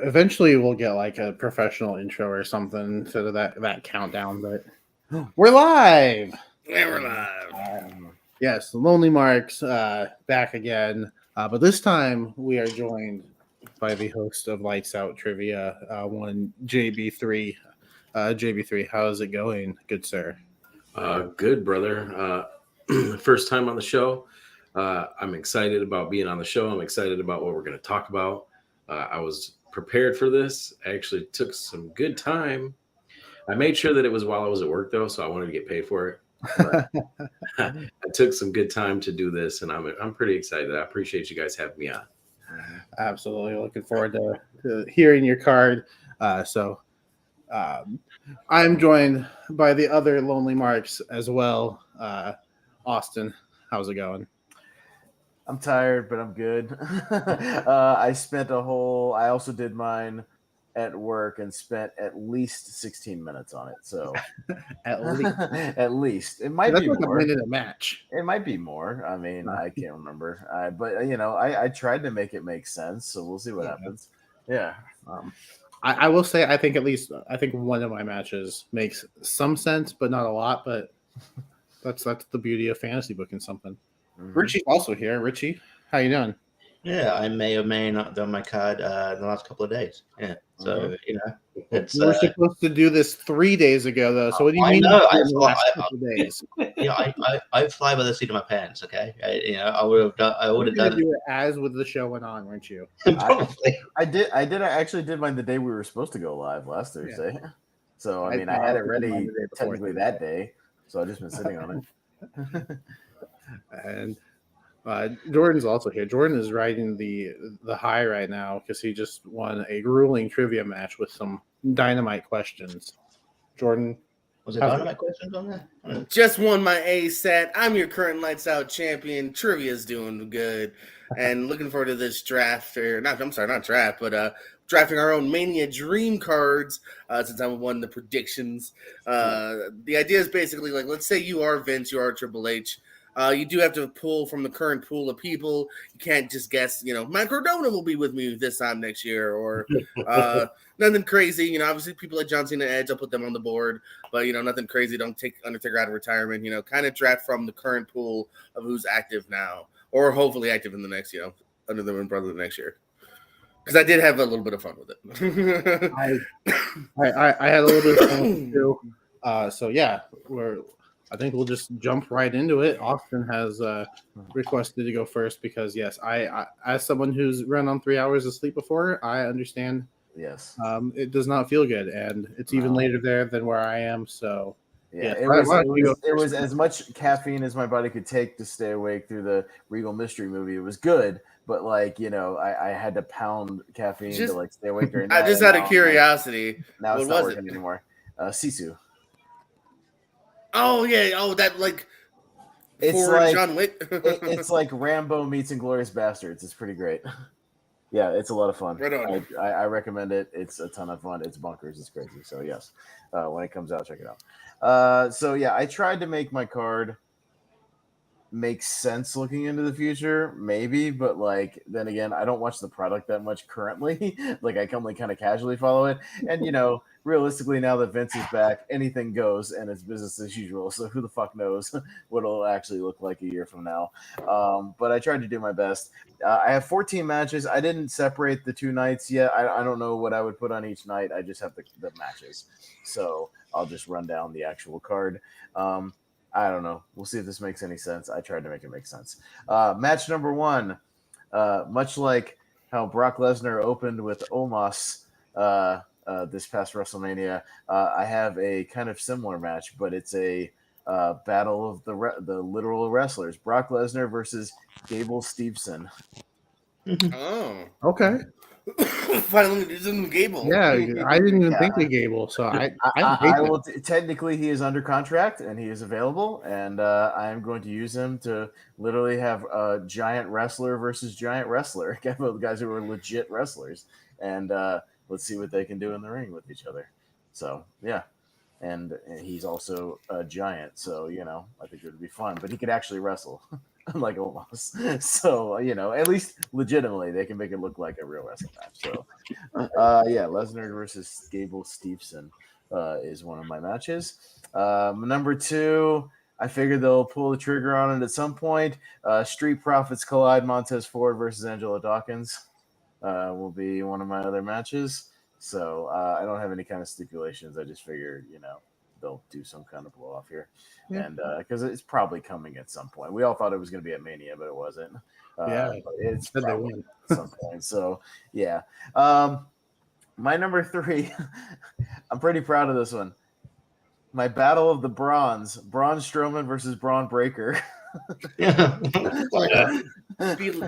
eventually we'll get like a professional intro or something instead of that countdown. But we're live. We're live. Yes, Lonely Marks back again. But this time we are joined by the host of Lights Out Trivia, one JB3. JB3, how's it going, good sir? Good, brother. First time on the show. I'm excited about being on the show. I'm excited about what we're going to talk about. I was prepared for this. I actually took some good time. I made sure that it was while I was at work, though, so I wanted to get paid for it. But I took some good time to do this, and I'm pretty excited. I appreciate you guys having me on. Absolutely. Looking forward to hearing your card. I'm joined by the other Lonely Marks as well. Austin, how's it going? I'm tired, but I'm good. I also did mine at work and spent at least 16 minutes on it. So At least. at least. It might That's be like more. a minute a match. It might be more. I mean, I can't remember. But I tried to make it make sense. So we'll see what happens. Yeah. I will say I think one of my matches makes some sense, but not a lot. But that's the beauty of fantasy booking something. Mm-hmm. Richie's also here. Richie, how you doing? Yeah, I may or may not done my card in the last couple of days. Yeah, so it's. We're supposed to do this 3 days ago, though. So what do you mean? Days? I fly by the seat of my pants. Okay, I would have done. I would have done it as with the show went on, weren't you? Probably. I actually did mine the day we were supposed to go live last Thursday. Yeah. So I mean, I had it ready technically that day. So I've just been sitting on it. And Jordan's also here. Jordan is riding the high right now because he just won a grueling trivia match with some dynamite questions. Jordan, was it dynamite questions on there? Just won my A set. I'm your current Lights Out champion. Trivia's doing good, and looking forward to this draft. Not draft, but drafting our own Mania Dream cards. Since I won the predictions, the idea is basically like, let's say you are Vince, you are Triple H. You do have to pull from the current pool of people. You can't just guess, Matt Cardona will be with me this time next year, or nothing crazy. Obviously people like John Cena, Edge, I'll put them on the board, but nothing crazy. Don't take Undertaker out of retirement. Kind of draft from the current pool of who's active now, or hopefully active in the next, under the umbrella of the next year. Because I did have a little bit of fun with it. I had a little bit of fun too. So yeah, I think we'll just jump right into it. Austin has requested to go first because, yes, I as someone who's run on 3 hours of sleep before, I understand. Yes, it does not feel good, and it's even later there than where I am. So yeah, it was as much caffeine as my body could take to stay awake through the Regal Mystery movie. It was good, but I had to pound caffeine to stay awake during. I just out of curiosity, now it's not working anymore. Sisu. Oh yeah! Oh, that it's like John Wick. It's like Rambo meets Inglourious Bastards. It's pretty great. Yeah, it's a lot of fun. Right on. I recommend it. It's a ton of fun. It's bonkers. It's crazy. So yes, when it comes out, check it out. So yeah, I tried to make my card make sense looking into the future, maybe, but then again, I don't watch the product that much currently. I only kind of casually follow it, and realistically, now that Vince is back, anything goes, and it's business as usual. So who the fuck knows what it'll actually look like a year from now? But I tried to do my best. I have 14 matches. I didn't separate the 2 nights yet. I don't know what I would put on each night. I just have the matches. So I'll just run down the actual card. I don't know. We'll see if this makes any sense. I tried to make it make sense. Match number 1, much like how Brock Lesnar opened with Omos this past WrestleMania, I have a kind of similar match, but it's a battle of the literal wrestlers. Brock Lesnar versus Gable Steveson. Oh, okay. Finally, there's a Gable. Yeah, I didn't even think of Gable, so I will. Technically, he is under contract and he is available, and I am going to use him to literally have a giant wrestler versus giant wrestler. Both guys who are legit wrestlers, and let's see what they can do in the ring with each other. So yeah, and he's also a giant, so I think it would be fun. But he could actually wrestle. like almost. So at least legitimately, they can make it look like a real wrestling match. So, Lesnar versus Gable Steveson is one of my matches. Number 2, I figured they'll pull the trigger on it at some point. Street Profits collide. Montez Ford versus Angelo Dawkins will be one of my other matches. So I don't have any kind of stipulations. I just figured, they'll do some kind of blow off here. Yeah. And because it's probably coming at some point. We all thought it was going to be at Mania, but it wasn't. Yeah, but it's said they probably won. at some point. So, yeah. My number 3, I'm pretty proud of this one. My Battle of the Bronze, Braun Strowman versus Braun Breaker. Yeah.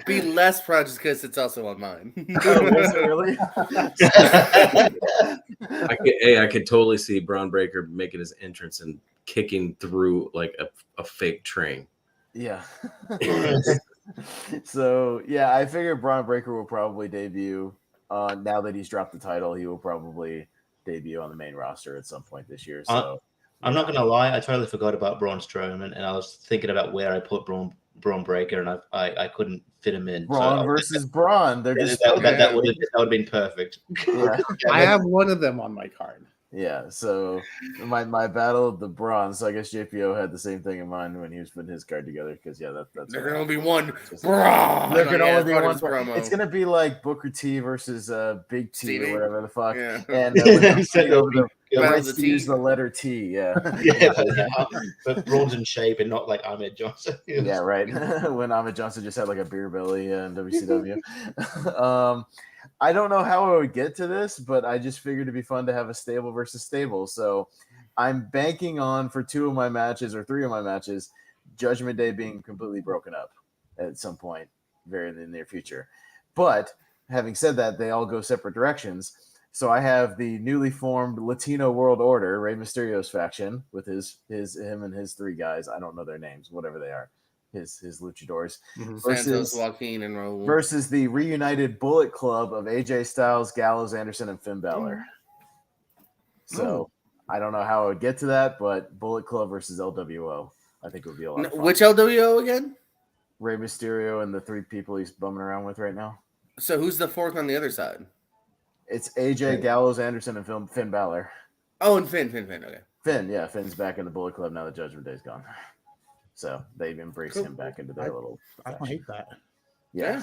Be less proud just because it's also on mine. Oh, was it really? I could totally see Braun Breaker making his entrance and kicking through like a fake train. Yeah. So, I figure Braun Breaker will probably debut. Now that he's dropped the title, he will probably debut on the main roster at some point this year. So I'm not gonna lie, I totally forgot about Braun Strowman, and I was thinking about where I put Braun Breaker, and I couldn't fit him in. Braun versus Braun, they're just that would have been perfect. Yeah. I have one of them on my card. Yeah, so my Battle of the Bronze. So I guess JPO had the same thing in mind when he was putting his card together. Because that's there can only be one Braun. There can only be one. Promo. It's gonna be like Booker T versus Big T Stevie? or whatever the fuck. Yeah. And the rights to use the letter T. Yeah. But Braun's in shape and not like Ahmed Johnson. Yeah, right. When Ahmed Johnson just had like a beer belly in WCW. I don't know how I would get to this, but I just figured it'd be fun to have a stable versus stable. So I'm banking on for 2 of my matches or 3 of my matches, Judgment Day being completely broken up at some point very in the near future. But having said that, they all go separate directions. So I have the newly formed Latino World Order, Rey Mysterio's faction, with him and his 3 guys. I don't know their names, whatever they are. His luchadors Santos, Joaquin, and Raul versus the reunited Bullet Club of AJ Styles, Gallows Anderson, and Finn Balor. So I don't know how I would get to that, but Bullet Club versus LWO, I think would be a lot of fun. Which LWO again? Rey Mysterio and the 3 people he's bumming around with right now. So who's the 4th on the other side? It's AJ, Gallows Anderson, and Finn Balor. Oh, and Finn. Okay. Finn's back in the Bullet Club now that Judgment Day's gone. So they've embraced him back into their little. I don't hate that. Yeah,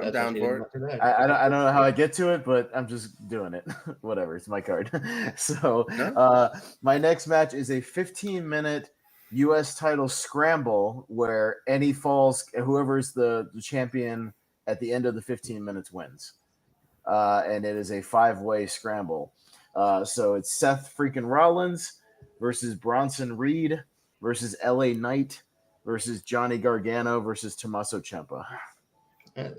I'm down for it. I don't know how I get to it, but I'm just doing it. Whatever, it's my card. So my next match is a 15-minute U.S. title scramble where whoever's the champion at the end of the 15 minutes wins. And it is a 5-way scramble. So it's Seth freaking Rollins versus Bronson Reed versus LA Knight versus Johnny Gargano versus Tommaso Ciampa. I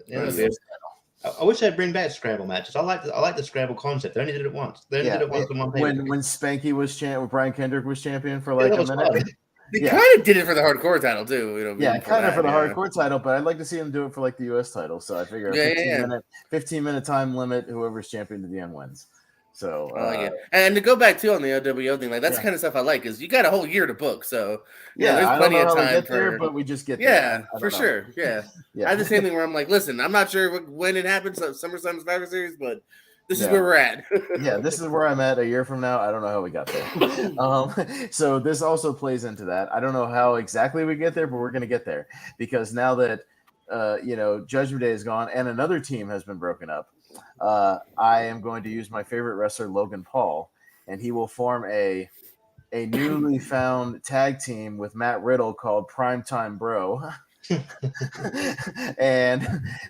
wish they'd bring back scramble matches. I like the scramble concept. They only did it once. They only did it once in one when Spanky was when Brian Kendrick was champion for like a minute. They kind of did it for the hardcore title too. Kind of for the hardcore title, but I'd like to see them do it for like the U.S. title. So I figure 15-minute time limit. Whoever's champion to the end wins. So I like it. And to go back too on the OWO thing, like that's the kind of stuff I like because you got a whole year to book. So there's plenty of time for. But we just get there. Yeah, for sure. Yeah. I have the same thing where I'm like, listen, I'm not sure when it happens, SummerSlam Survivor Series, but this is where we're at. This is where I'm at a year from now. I don't know how we got there. So this also plays into that. I don't know how exactly we get there, but we're going to get there because now that Judgment Day is gone and another team has been broken up. I am going to use my favorite wrestler, Logan Paul, and he will form a newly found tag team with Matt Riddle called Primetime Bro. And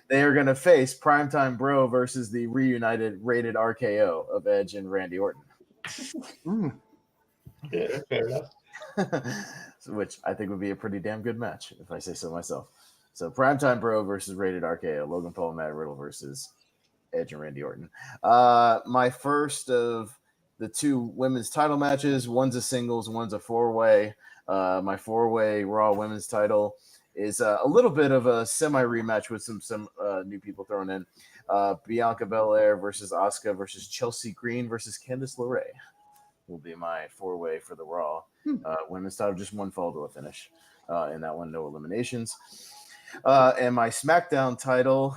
they are going to face Primetime Bro versus the reunited Rated RKO of Edge and Randy Orton. Yeah, fair enough. Which I think would be a pretty damn good match, if I say so myself. So Primetime Bro versus Rated RKO, Logan Paul and Matt Riddle versus Edge and Randy Orton. My first of the 2 women's title matches, one's a singles, one's a 4-way. My 4-way Raw women's title is a little bit of a semi-rematch with some new people thrown in. Bianca Belair versus Asuka versus Chelsea Green versus Candice LeRae will be my 4-way for the Raw women's title. Just one fall to a finish in that one, no eliminations. And my SmackDown title,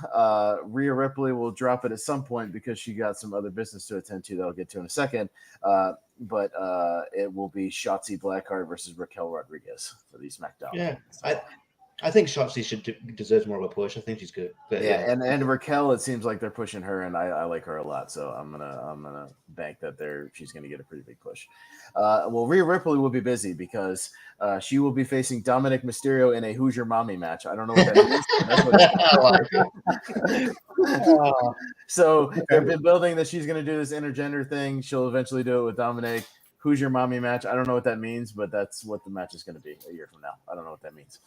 Rhea Ripley will drop it at some point because she got some other business to attend to that I'll get to in a second. But it will be Shotzi Blackheart versus Raquel Rodriguez for the SmackDown. Yeah, So, I think Shotzi deserves more of a push. I think she's good. But yeah, and Raquel, it seems like they're pushing her, and I like her a lot. So I'm gonna bank that she's gonna get a pretty big push. Well, Rhea Ripley will be busy because she will be facing Dominic Mysterio in a Who's Your Mommy match. I don't know what that means. That's what so they've been building that she's gonna do this intergender thing. She'll eventually do it with Dominic. Who's Your Mommy match? I don't know what that means, but that's what the match is going to be a year from now. I don't know what that means.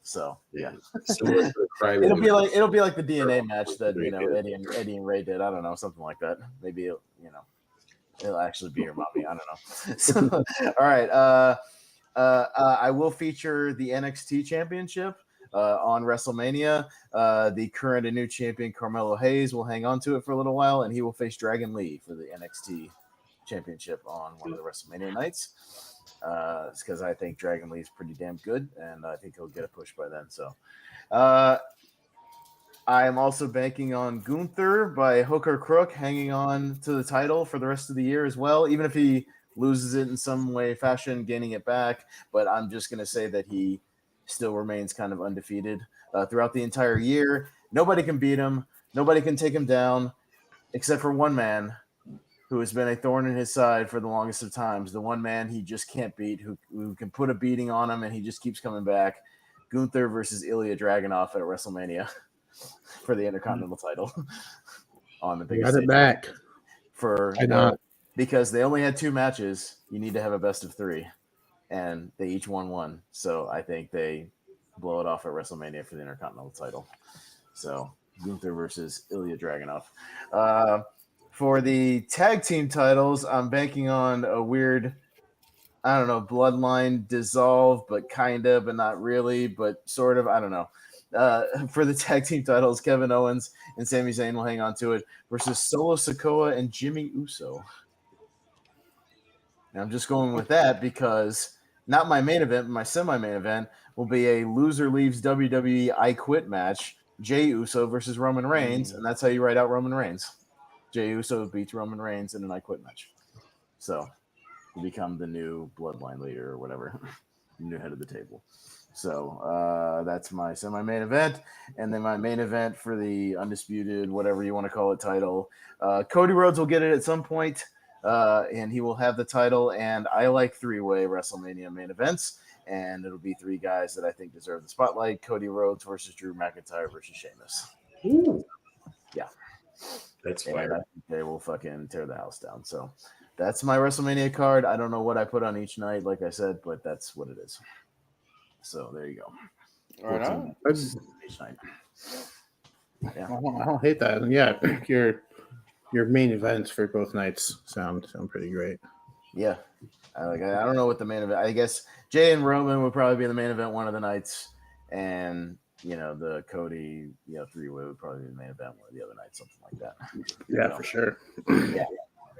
So yeah, it'll be like the DNA match that Eddie and Ray did. I don't know, something like that. Maybe it'll actually be your mommy. I don't know. So, all right. I will feature the NXT Championship on WrestleMania. The current and new champion Carmelo Hayes will hang on to it for a little while, and he will face Dragon Lee for the NXT Championship on one of the WrestleMania nights. It's because I think Dragon Lee is pretty damn good, and I think he'll get a push by then. So, I am also banking on Gunther by hook or crook, hanging on to the title for the rest of the year as well, even if he loses it in some way, fashion, gaining it back. But I'm just going to say that he still remains kind of undefeated throughout the entire year. Nobody can beat him. Nobody can take him down except for one man who has been a thorn in his side for the longest of times. The one man he just can't beat, who can put a beating on him, and he just keeps coming back. Gunther versus Ilya Dragunov at WrestleMania for the Intercontinental title on the biggest stage. Got it back. Because they only had 2 matches. You need to have a best of 3, and they each won 1. So I think they blow it off at WrestleMania for the Intercontinental title. So Gunther versus Ilya Dragunov. For the tag team titles, I'm banking on a weird, I don't know, bloodline dissolve, but kind of, but not really, but sort of. I don't know. For the tag team titles, Kevin Owens and Sami Zayn will hang on to it versus Solo Sikoa and Jimmy Uso. And I'm just going with that because not my main event, but my semi-main event will be a loser leaves WWE I Quit match, Jey Uso versus Roman Reigns, and that's how you write out Roman Reigns. Jey Uso beats Roman Reigns in an I Quit match. So he become the new bloodline leader or whatever, new head of the table. So that's my semi-main event. And then my main event for the undisputed, whatever you want to call it, title. Cody Rhodes will get it at some point, and he will have the title. And I like 3-way WrestleMania main events. And it'll be 3 guys that I think deserve the spotlight. Cody Rhodes versus Drew McIntyre versus Sheamus. Ooh. Yeah. That's and fire. I think they will fucking tear the house down. So that's my WrestleMania card. I don't know what I put on each night, like I said, but that's what it is. So there you go. All right. Each night. Yeah. I don't hate that. Yeah, your main events for both nights sound pretty great. Yeah. I don't know what the main event. I guess Jay and Roman would probably be the main event one of the nights, and the Cody 3-way would probably be the main event one of the other nights, something like that. Yeah, for sure. Yeah.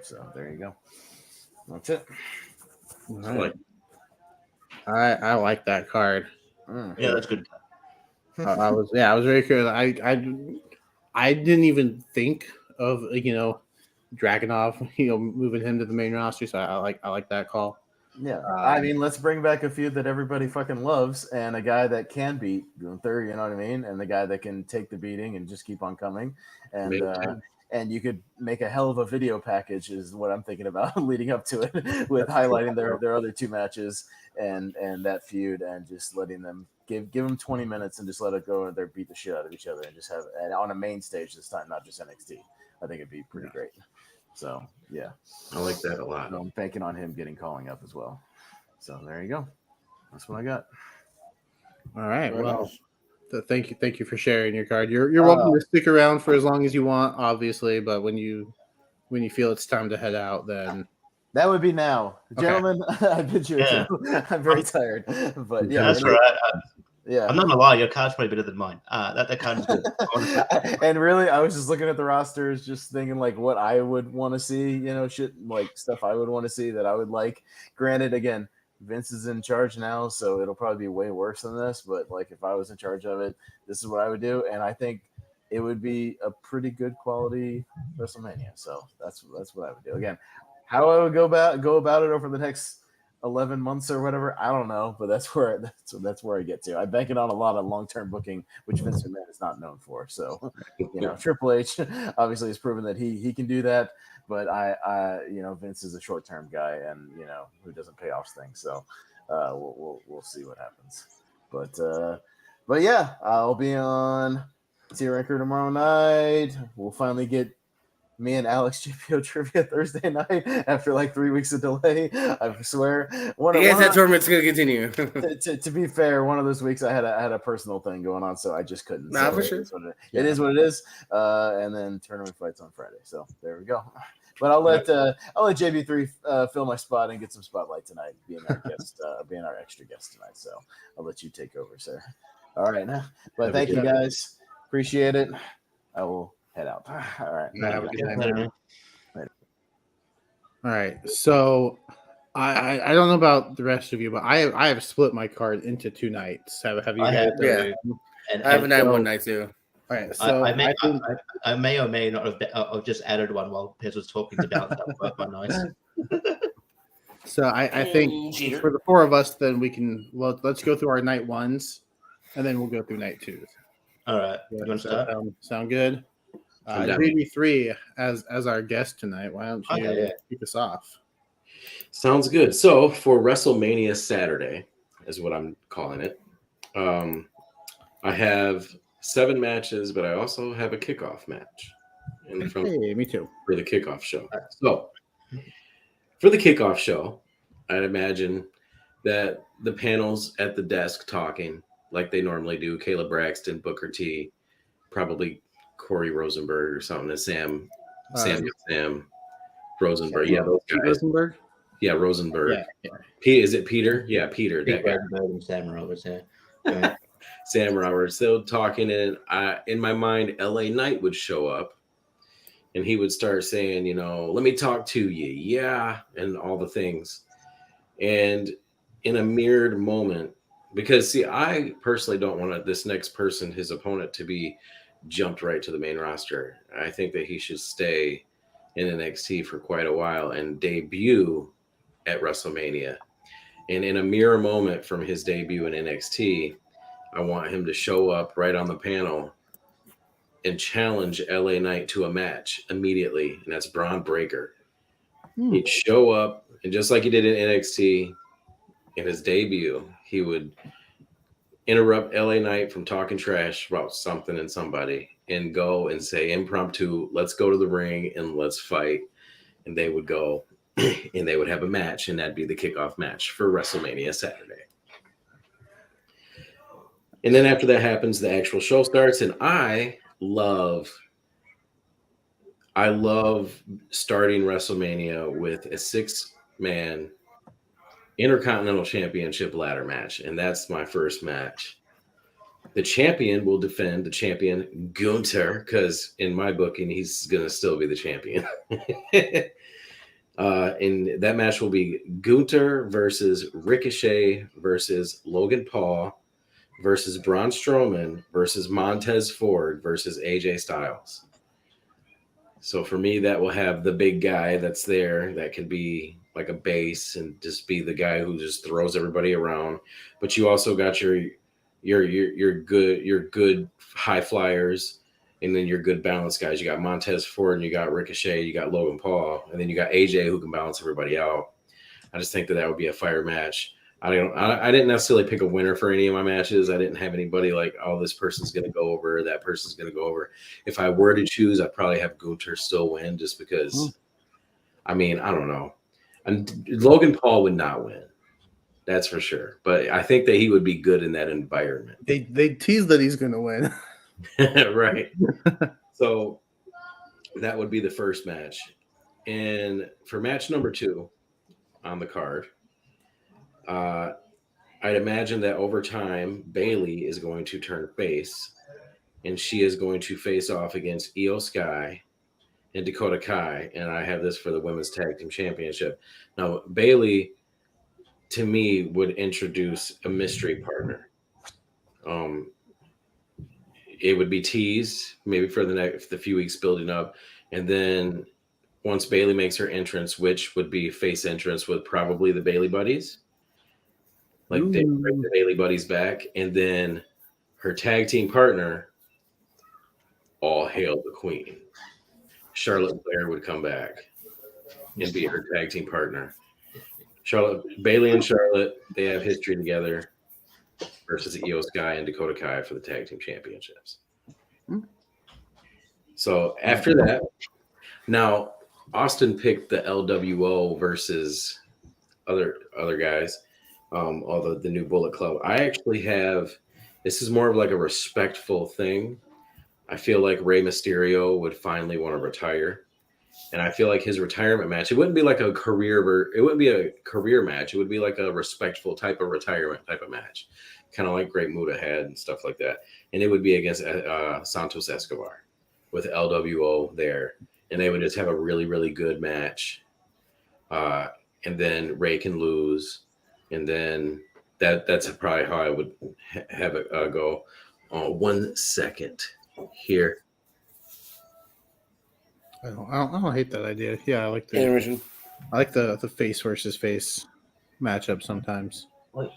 So there you go. That's it. I like that card. Yeah, that's good. I was very curious. I didn't even think of Dragunov, moving him to the main roster. So I like that call. Yeah, I mean, let's bring back a feud that everybody fucking loves, and a guy that can beat Gunther. You know what I mean? And the guy that can take the beating and just keep on coming. And you could make a hell of a video package, is what I'm thinking about, leading up to it, with highlighting their other 2 matches and that feud, and just letting them give them 20 minutes and just let it go, and they beat the shit out of each other, and just have and on a main stage this time, not just NXT. I think it'd be pretty great. So yeah, I like that a lot. I'm banking on him calling up as well. So there you go. That's what I got. All right. Well, thank you for sharing your card. You're welcome to stick around for as long as you want, obviously. But when you feel it's time to head out, then that would be now, okay. Gentlemen. I bid you adieu. I'm very tired, but yeah, that's all right. Yeah, I'm not gonna lie, your card's probably better than mine. That card is good. And really, I was just looking at the rosters, just thinking like what I would want to see, shit like stuff I would want to see that I would like. Granted, again, Vince is in charge now, so it'll probably be way worse than this. But like, if I was in charge of it, this is what I would do, and I think it would be a pretty good quality WrestleMania. So that's what I would do. Again, how I would go about it over the next 11 months or whatever, I don't know, but that's where I get to. I bank it on a lot of long-term booking, which Vince McMahon is not known for. So, Triple H obviously has proven that he can do that, but I Vince is a short-term guy, and who doesn't pay off things. So, we'll see what happens. But yeah, I'll be on T-Ranker tomorrow night. We'll finally get me and Alex GPO trivia Thursday night after like 3 weeks of delay. I swear. That tournament's gonna continue. to be fair, one of those weeks I had a personal thing going on, so I just couldn't. Nah, so for sure. It is what it is. And then tournament fights on Friday. So there we go. But I'll let JB3 fill my spot and get some spotlight tonight, being our guest, being our extra guest tonight. So I'll let you take over, sir. All right, but thank you guys. Appreciate it. I will head out. All right. Have a good night, man. All right. So I don't know about the rest of you, but I have split my card into 2 nights. Have you guys? Yeah. And I haven't had one night too. All right. So I may or may not have just added one while Piers was talking to balance out both my nights. So I think for the 4 of us, then we can let's go through our night 1s, and then we'll go through night 2s. All right. You want to start? Sound good? JB3 as our guest tonight. Why don't you kick us off? Sounds good. So for WrestleMania Saturday is what I'm calling it. I have 7 matches, but I also have a kickoff match. Hey, me too. For the kickoff show. So for the kickoff show, I'd imagine that the panel's at the desk talking like they normally do. Caleb Braxton, Booker T, probably Corey Rosenberg or something, and Sam Rosenberg. Yeah, those guys. Rosenberg? Yeah, Rosenberg. Yeah. Is it Peter? Yeah, Peter. That guy. And Sam Roberts, yeah. Sam Roberts. Still talking, and in my mind, LA Knight would show up, and he would start saying, let me talk to you. Yeah, and all the things. And in a mirrored moment, because see, I personally don't want this next person, his opponent, to be jumped right to the main roster. I think that he should stay in NXT for quite a while and debut at WrestleMania. And in a mirror moment from his debut in NXT, I want him to show up right on the panel and challenge LA Knight to a match immediately, and that's Braun Breaker. He'd show up, and just like he did in NXT in his debut, he would interrupt LA Knight from talking trash about something and somebody and go and say impromptu, let's go to the ring and let's fight. And they would go and they would have a match, and that'd be the kickoff match for WrestleMania Saturday. And then after that happens, the actual show starts, and I love starting WrestleMania with a 6-man Intercontinental Championship ladder match, and that's my first match. The champion will defend the champion Gunther, because in my booking, he's going to still be the champion. And that match will be Gunther versus Ricochet versus Logan Paul versus Braun Strowman versus Montez Ford versus AJ Styles. So for me, that will have the big guy that's there that can be like a base and just be the guy who just throws everybody around. But you also got your good high flyers, and then your good balance guys. You got Montez Ford, and you got Ricochet, you got Logan Paul, and then you got AJ who can balance everybody out. I just think that would be a fire match. I didn't necessarily pick a winner for any of my matches. I didn't have anybody like, oh, this person's going to go over, that person's going to go over. If I were to choose, I'd probably have Gunther still win, just because. I mean, I don't know. And Logan Paul would not win. That's for sure. But I think that he would be good in that environment. They tease that he's going to win. Right. So that would be the first match. And for match number 2 on the card, I'd imagine that over time, Bayley is going to turn face, and she is going to face off against Io Sky and Dakota Kai. And I have this for the Women's Tag Team Championship. Now, Bayley to me, would introduce a mystery partner. It would be teased maybe for the few weeks building up, and then once Bailey makes her entrance, which would be face entrance with probably the Bailey Buddies, like they bring the Bailey Buddies back, and then her tag team partner, all hail the Queen, Charlotte Flair would come back and be her tag team partner. Bailey and Charlotte, they have history together versus Io Sky and Dakota Kai for the tag team championships. So after that, now Austin picked the LWO versus other guys, all the new Bullet Club. I actually have, this is more of like a respectful thing. I feel like Rey Mysterio would finally want to retire. And I feel like his retirement match, it wouldn't be like it wouldn't be a career match. It would be like a respectful type of retirement type of match, kind of like Great Muta had and stuff like that. And it would be against Santos Escobar with LWO there. And they would just have a really, really good match. And then Ray can lose. And then that's probably how I would have it go. 1 second here. I don't hate that idea. Yeah, I like Intermission. the face versus face matchup sometimes. What?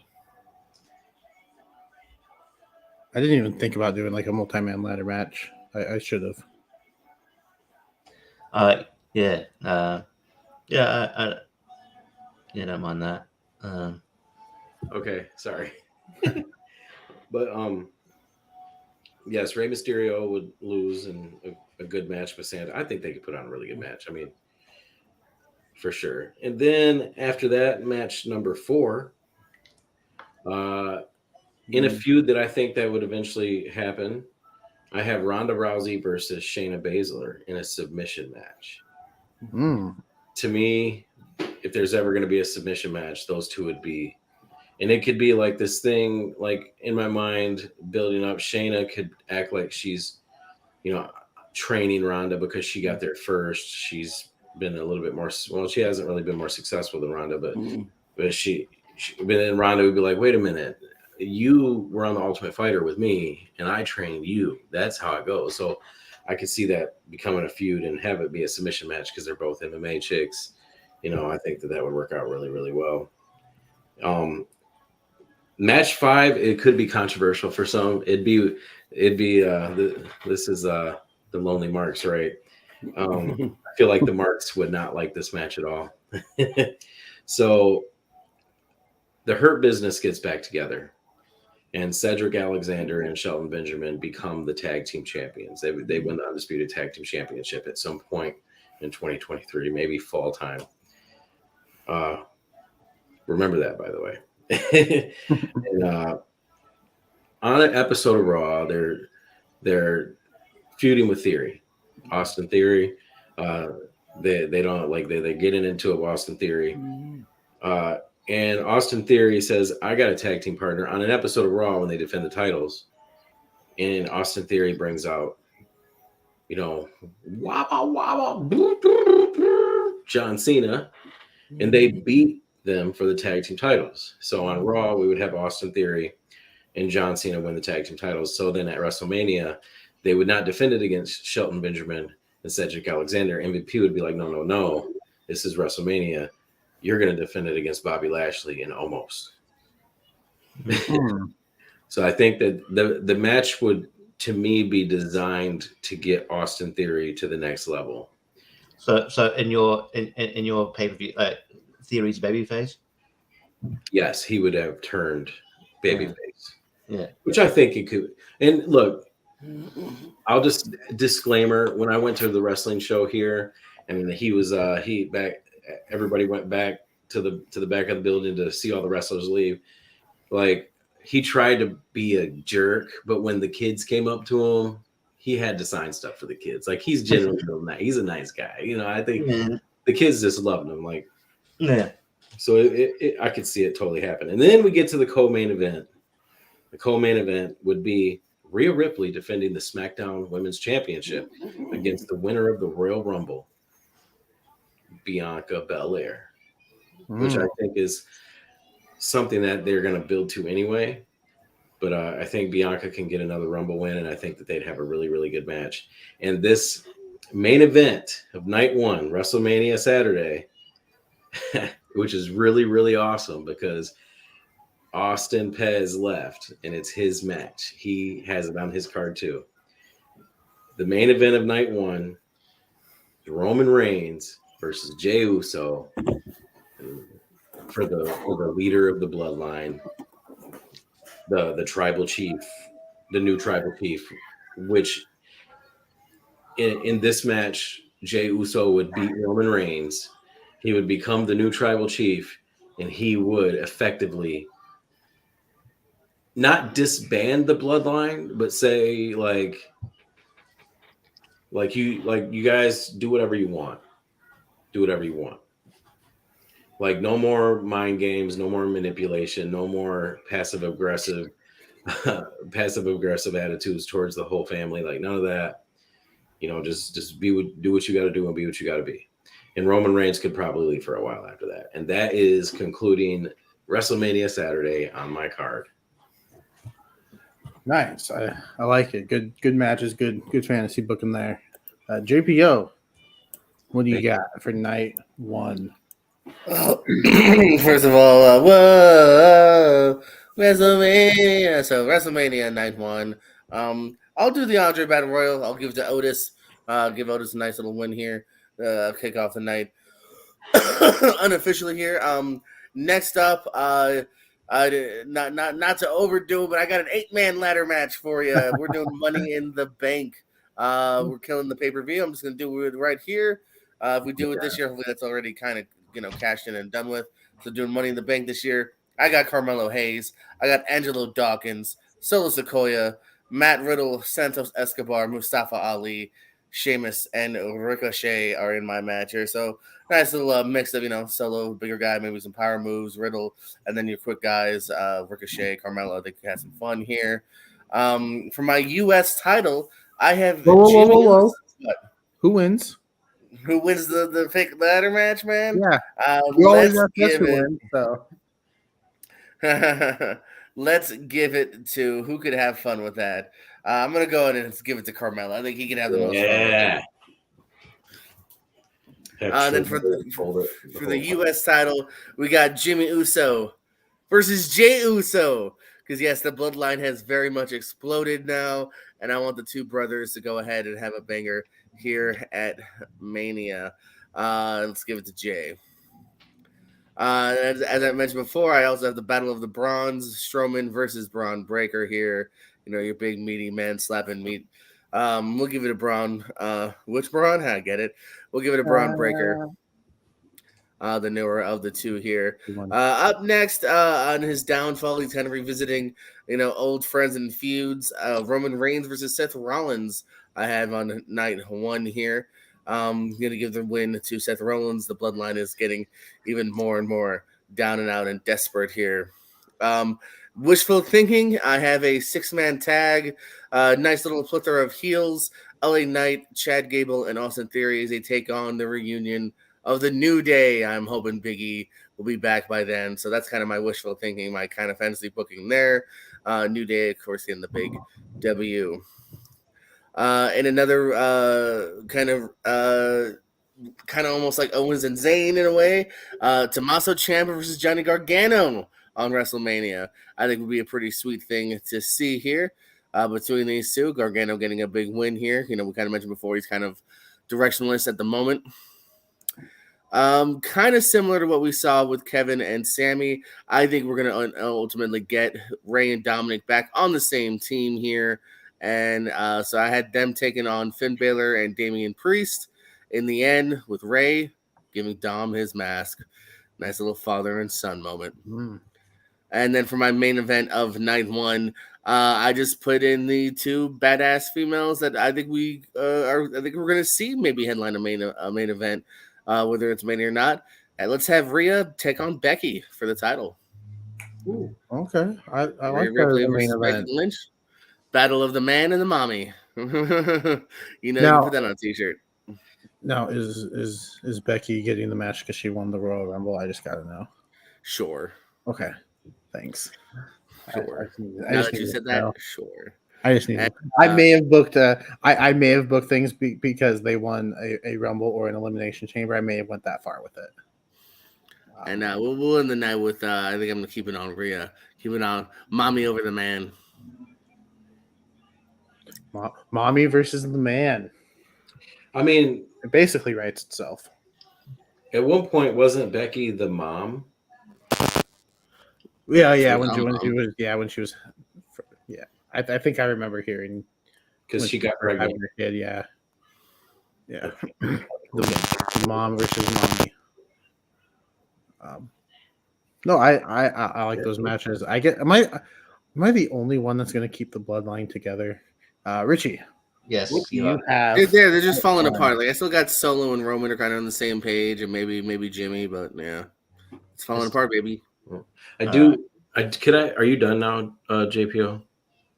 I didn't even think about doing like a multi-man ladder match. I should have. Yeah. I don't mind that. Okay, sorry. But yes, Rey Mysterio would lose in a good match with Santa. I think they could put on a really good match. I mean, for sure. And then after that, match number 4, in a feud that I think that would eventually happen, I have Ronda Rousey versus Shayna Baszler in a submission match. To me, if there's ever going to be a submission match, those two would be. And it could be like this thing, like in my mind, building up. Shayna could act like she's, training Ronda because she got there first. She's been a little bit more, well, she hasn't really been more successful than Ronda, but but then Ronda would be like, wait a minute, you were on the Ultimate Fighter with me and I trained you. That's how it goes. So I could see that becoming a feud and have it be a submission match because they're both MMA chicks. I think that would work out really, really well. Match 5, it could be controversial for some. It'd be this is the Lonely Marks, right? I feel like the Marks would not like this match at all. So the Hurt Business gets back together, and Cedric Alexander and Shelton Benjamin become the tag team champions. They win the Undisputed Tag Team Championship at some point in 2023, maybe fall time. Remember that, by the way. And on an episode of Raw, they're feuding with Theory, Austin Theory. They don't like they're getting into it with Austin Theory. And Austin Theory says, I got a tag team partner on an episode of Raw when they defend the titles. And Austin Theory brings out, John Cena, and they beat them for the tag team titles. So on Raw, we would have Austin Theory and John Cena win the tag team titles. So then at WrestleMania, they would not defend it against Shelton Benjamin and Cedric Alexander. MVP would be like, no, this is WrestleMania. You're going to defend it against Bobby Lashley and Omos. So I think that the match would, to me, be designed to get Austin Theory to the next level. So in your pay-per-view, Theory's babyface? Yes, he would have turned babyface. Yeah. Which I think he could. And look, I'll just disclaimer, when I went to the wrestling show here, and everybody went back to the back of the building to see all the wrestlers leave. Like, he tried to be a jerk, but when the kids came up to him, he had to sign stuff for the kids. Like, he's generally real nice. He's a nice guy. I think the kids just loved him. Like, yeah. So I could see it totally happen. And then we get to the co-main event. The co-main event would be Rhea Ripley defending the SmackDown Women's Championship against the winner of the Royal Rumble, Bianca Belair, which I think is something that they're going to build to anyway. But I think Bianca can get another Rumble win, and I think that they'd have a really, really good match. And this main event of night one, WrestleMania Saturday, which is really, really awesome because Austin Pez left, and it's his match. He has it on his card too. The main event of night one is Roman Reigns versus Jey Uso for the leader of the bloodline, the tribal chief, the new tribal chief, which in this match, Jey Uso would beat Roman Reigns. He would become the new tribal chief, and he would effectively not disband the bloodline, but say you guys do whatever you want. Do whatever you want. Like no more mind games, no more manipulation, no more passive aggressive attitudes towards the whole family. Like none of that. You know, just do what you got to do and be what you got to be. And Roman Reigns could probably leave for a while after that. And that is concluding WrestleMania Saturday on my card. Nice. I like it. Good matches. Good fantasy booking there. JPO, what do you got for night one? First of all, whoa, WrestleMania. So WrestleMania night one. I'll do the Andre Battle Royal. I'll give it to Otis. Give Otis a nice little win here. Kick off the night unofficially here. Next up, not to overdo, but I got an 8-man ladder match for you. We're doing Money in the Bank. We're killing the pay-per-view. I'm just gonna do it right here. If we do it this year, hopefully that's already kind of cashed in and done with. So doing Money in the Bank this year, I got Carmelo Hayes, I got Angelo Dawkins, Solo Sikoa, Matt Riddle, Santos Escobar, Mustafa Ali, Sheamus, and Ricochet are in my match here. So nice little mix of Solo, bigger guy, maybe some power moves, Riddle, and then your quick guys, Ricochet, Carmelo. They could have some fun here. For my U.S. title, I have Whoa. Who wins? Who wins the fake ladder match, man? Yeah. Let's give it. Win, so. Let's give it to who could have fun with that. I'm gonna go ahead and give it to Carmelo. I think he can have the most fun with it. Then for the U.S. title, we got Jimmy Uso versus Jey Uso. Because yes, the bloodline has very much exploded now, and I want the two brothers to go ahead and have a banger here at Mania. Let's give it to Jay. As I mentioned before, I also have the Battle of the Brawns, Strowman versus Braun Breaker here. Your big meaty man slapping meat. We'll give it a Braun. Which Braun? I get it. We'll give it a Braun Breaker. The newer of the two here. Up next, on his downfall, he's kind of revisiting, old friends and feuds. Roman Reigns versus Seth Rollins. I have on night one here. I'm going to give the win to Seth Rollins. The bloodline is getting even more and more down and out and desperate here. Wishful thinking, I have a 6-man tag. Nice little plethora of heels. LA Knight, Chad Gable, and Austin Theory as they take on the reunion of the New Day. I'm hoping Big E will be back by then. So that's kind of my wishful thinking, my kind of fantasy booking there. New Day, of course, in the big W. And another kind of almost like Owens and Zayn in a way. Tommaso Ciampa versus Johnny Gargano on WrestleMania. I think would be a pretty sweet thing to see here between these two. Gargano getting a big win here. We kind of mentioned before he's kind of directionless at the moment. Kind of similar to what we saw with Kevin and Sammy. I think we're going to ultimately get Ray and Dominic back on the same team here. And so I had them taking on Finn Balor and Damian Priest in the end with Ray giving Dom his mask. Nice little father and son moment. And then for my main event of night one, I just put in the two badass females that I think we're going to see maybe headline a main event, whether it's Mania or not. And let's have Rhea take on Becky for the title. Ooh, okay. I like that main event. Lynch. Battle of the man and the mommy. You can put that on a t-shirt. Now, is Becky getting the match because she won the Royal Rumble? I just gotta know. Sure. Okay. Thanks. Sure. I Now just that you need said to know. that, sure. I just need. And, I may have booked. I may have booked things because they won a Rumble or an Elimination Chamber. I may have went that far with it. And we'll end the night with I think I'm gonna keep it on Rhea, keep it on Mommy over the Man. Mommy versus the Man. I mean, It basically writes itself. at one point, wasn't Becky the mom? Yeah. was When she was. Yeah, I think I remember hearing Because when she got first had pregnant. her kid. Yeah. Okay. The mom versus mommy. No, I like those matches. Am I the only one that's going to keep the bloodline together? Richie, Yes, what do you you are. have? They're just falling apart. Like I still got Solo and Roman are kind of on the same page, and maybe Jimmy, but yeah, it's falling apart, baby. I do. Are you done now, JPO?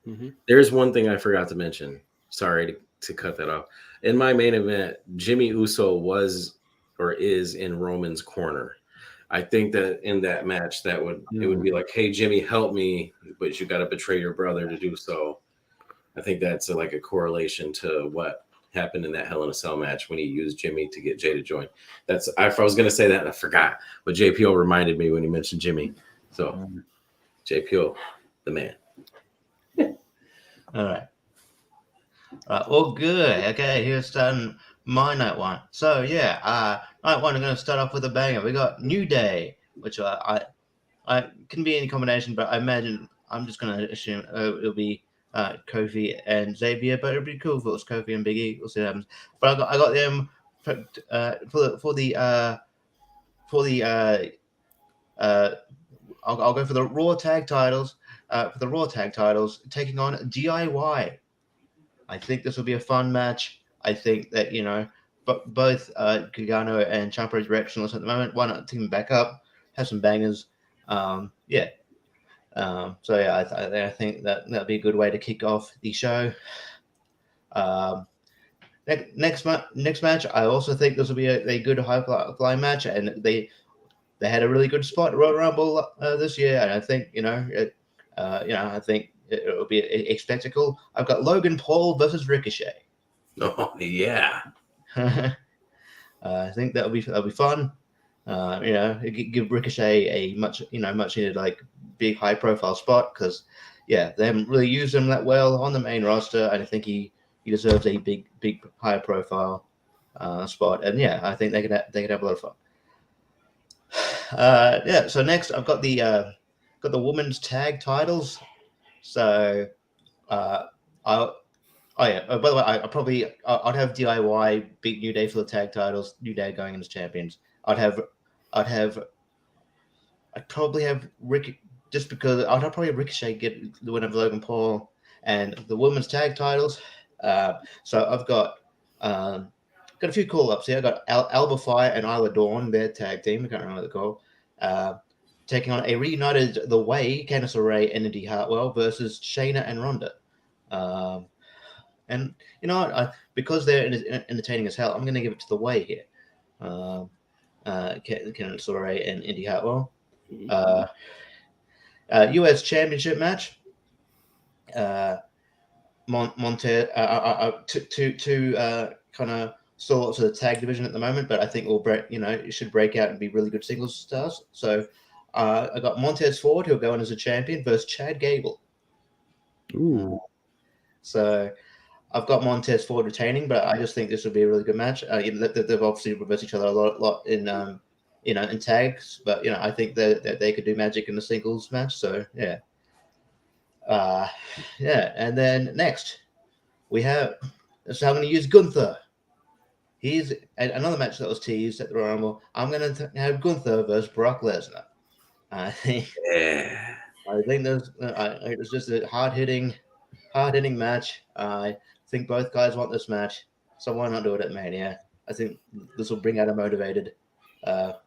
Mm-hmm. There's one thing I forgot to mention. Sorry to cut that off. In my main event, Jimmy Uso was or is in Roman's corner. I think that in that match, it would be like, "Hey, Jimmy, help me," but you got to betray your brother to do so. I think that's like a correlation to what happened in that Hell in a Cell match when he used Jimmy to get Jay to join. I was going to say that and I forgot, but JPO reminded me when he mentioned Jimmy. So JPO, the man. All right. All good. Okay, here's starting my night one. So yeah, night one. I'm going to start off with a banger. We got New Day, which I can be any combination, but I imagine I'm just going to assume it'll be Kofi and Xavier. But it'd be cool if it was Kofi and Big E. We'll see what happens. But I got them I'll go for the Raw tag titles. For the Raw tag titles, taking on DIY. I think this will be a fun match. I think that, but both Gargano and Ciampa is directionless at the moment. Why not team them back up, have some bangers? Yeah. So yeah, I think that'd be a good way to kick off the show. Next match, I also think this will be a good high flying match, and they had a really good spot at Royal Rumble this year, and I think I think it will be a spectacle. I've got Logan Paul versus Ricochet. Oh yeah. I think that'll be fun. Give Ricochet a much needed like big high profile spot because they haven't really used him that well on the main roster, and I think he deserves a big high profile spot. And I think they could have a lot of fun. So next I've got the women's tag titles. So by the way, I'd have DIY beat New Day for the tag titles. New Day going in as champions. I'd probably have Rick just because I'd probably have Ricochet get the win over Logan Paul and the women's tag titles. So I've got a few call ups here. I got Alba Fire and Isla Dawn, their tag team. I can't remember what they're called. Taking on a reunited The Way, Candice LeRae and Indy Hartwell versus Shayna and Ronda. And you know what? Because they're entertaining as hell, I'm going to give it to The Way here. Candice LeRae and Indy Hartwell. U.S. Championship match. Montez two kind of swords of the tag division at the moment, but I think it should break out and be really good singles stars. So I got Montez Ford, who'll go in as a champion, versus Chad Gable. Ooh. So I've got Montez Ford retaining, but I just think this will be a really good match. They've obviously reversed each other a lot in in tags, but I think that they could do magic in the singles match. So yeah. And then next we have. So I'm going to use Gunther. He's another match that was teased at the Royal Rumble. I'm going to have Gunther versus Brock Lesnar. I think it's just a hard hitting match. I think both guys want this match, so why not do it at Mania? I think this will bring out a motivated Brock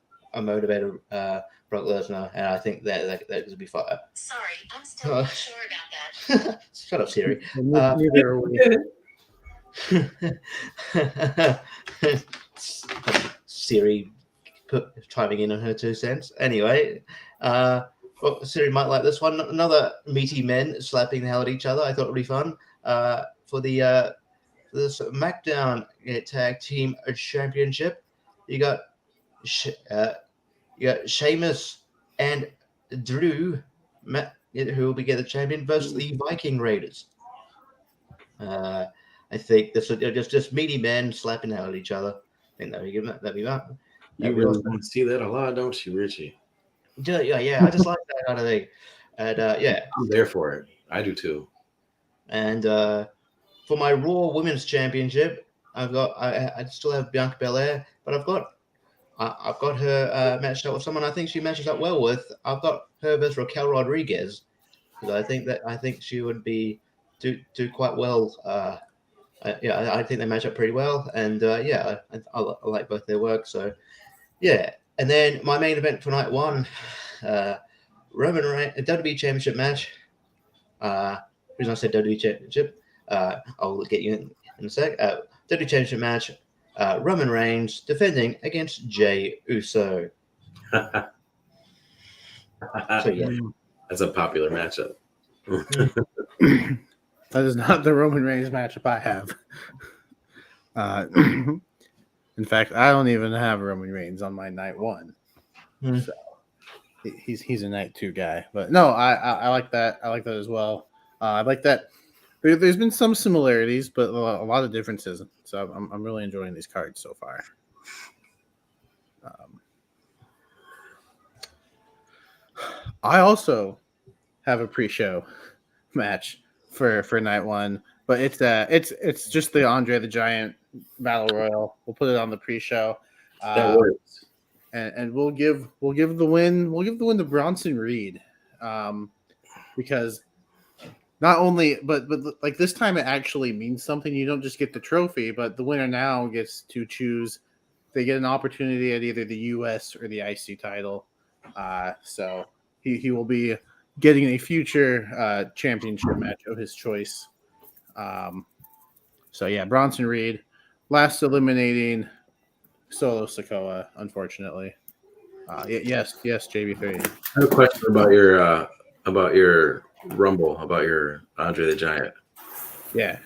Lesnar, and I think that will be fire. Sorry, I'm still not sure about that. Shut up, Siri. Neither are we. Siri chiming in on her 2 cents. Anyway, Well, Siri might like this one. Another meaty men slapping the hell at each other. I thought would be fun. For the SmackDown Tag Team Championship, you got Sheamus and Drew, who will be the champion versus the Viking Raiders. I think this is just meaty men slapping out at each other. I think that'd be that. You really want to see that a lot, don't you, Richie? Yeah. I just like that kind of thing. And yeah, I'm there for it. I do too. and for my Raw Women's Championship, I still have Bianca Belair, but I've got her matched up with someone I think she matches up well with. I've got her versus Raquel Rodriguez because I think she would do quite well. I think they match up pretty well, and I like both their work. So yeah, and then my main event for night one, Roman Reigns, a WWE Championship match. Reason I said WWE Championship, I'll get you in a sec. WWE Championship match. Roman Reigns defending against Jey Uso. So yeah, That's a popular matchup. That is not the Roman Reigns matchup I have. In fact, I don't even have Roman Reigns on my night one. So he's a night two guy. But no, I like that. I like that as well. I like that. There's been some similarities, but a lot of differences. So I'm really enjoying these cards so far. I also have a pre-show match for night one, but it's just the Andre the Giant Battle Royal. We'll put it on the pre-show. That works. And we'll give the win to Bronson Reed, because not only but like this time it actually means something. You don't just get the trophy, but the winner now gets to choose. They get an opportunity at either the U.S. or the IC title. So he will be getting a future championship match of his choice. So yeah, Bronson Reed, last eliminating Solo Sikoa, unfortunately. Yes, JB3. I have a question about your Rumble, about your Andre the Giant. Yeah.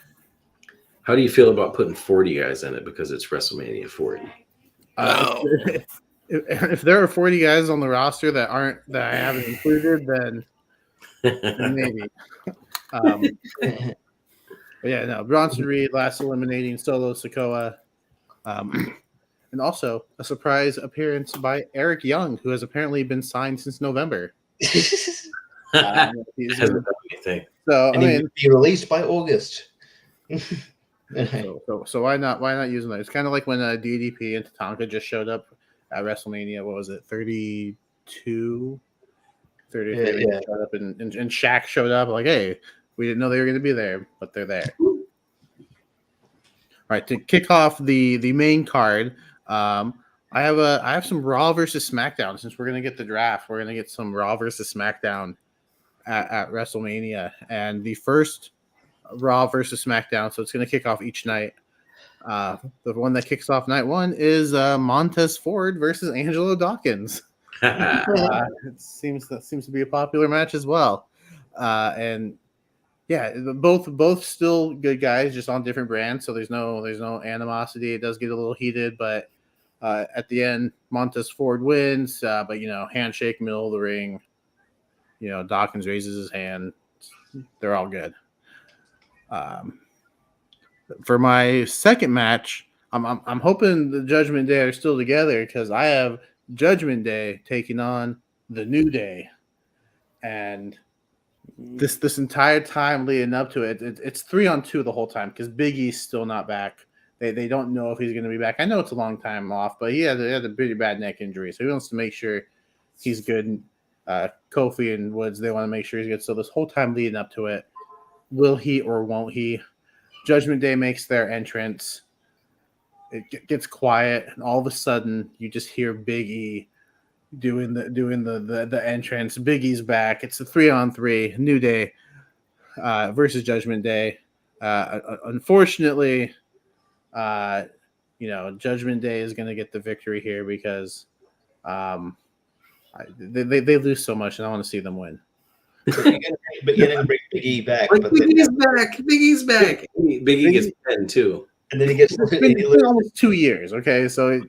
How do you feel about putting 40 guys in it because it's WrestleMania 40? If there are 40 guys on the roster that I haven't included, then maybe. But yeah, no. Bronson Reed, last eliminating Solo Sikoa. And also a surprise appearance by Eric Young, who has apparently been signed since November. Hasn't done anything. So and he will be released by August. So why not use them? It's kind of like when DDP and Tatanka just showed up at WrestleMania. What was it, 32? 33 Yeah. showed up, and Shaq showed up. Like, hey, we didn't know they were going to be there, but they're there. All right, to kick off the main card, I have some Raw versus SmackDown. Since we're going to get the draft, we're going to get some Raw versus SmackDown at WrestleMania, and the first Raw versus SmackDown. So it's going to kick off each night. The one that kicks off night one is Montez Ford versus Angelo Dawkins. It seems to be a popular match as well. And yeah, both still good guys, just on different brands. So there's no animosity. It does get a little heated, but at the end, Montez Ford wins. But handshake, middle of the ring. Dawkins raises his hand. They're all good. For my second match, I'm hoping the Judgment Day are still together, because I have Judgment Day taking on the New Day, and this entire time leading up to it, it's 3-on-2 the whole time, because Big E's still not back. They don't know if he's going to be back. I know it's a long time off, but he had a pretty bad neck injury, so he wants to make sure he's good. Kofi and Woods, they want to make sure he's good. So this whole time leading up to it, will he or won't he? Judgment Day makes their entrance. It gets quiet, and all of a sudden, you just hear Big E doing the entrance. Big E's back. It's a 3-on-3 New Day versus Judgment Day. Unfortunately, Judgment Day is going to get the victory here, because They lose so much, and I want to see them win. But you're gonna bring Big E back, Like but then, Big E's back. Big E's back. Big E gets 10 too. and then he gets It's been almost 2 years. Okay, so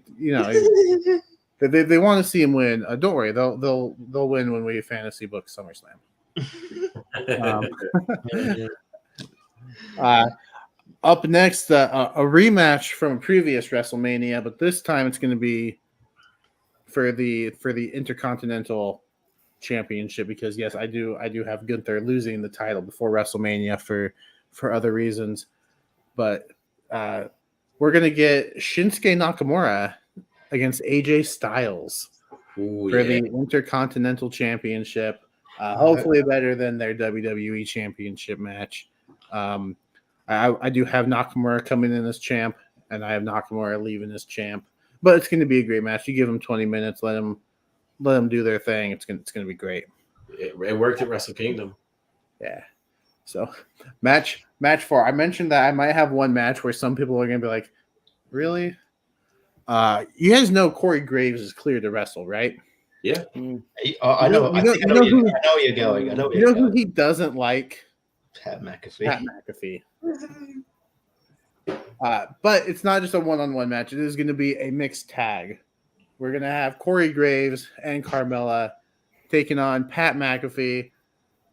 they want to see him win. Don't worry, they'll win when we fantasy book SummerSlam. Up next, a rematch from a previous WrestleMania, but this time it's going to be for the Intercontinental Championship, because yes, I do have Gunther losing the title before WrestleMania for other reasons, but we're going to get Shinsuke Nakamura against AJ Styles for the Intercontinental Championship. Hopefully better than their WWE Championship match. I do have Nakamura coming in as champ, and I have Nakamura leaving as champ. But it's going to be a great match. You give them 20 minutes, let them do their thing. It's going to be great. It worked at Wrestle Kingdom. Yeah. So match 4. I mentioned that I might have one match where some people are going to be like, really? You guys know Corey Graves is clear to wrestle, right? Yeah. I know where you're going. You know who he doesn't like? Pat McAfee. Pat McAfee. But it's not just a one-on-one match. It is going to be a mixed tag. We're going to have Corey Graves and Carmella taking on Pat McAfee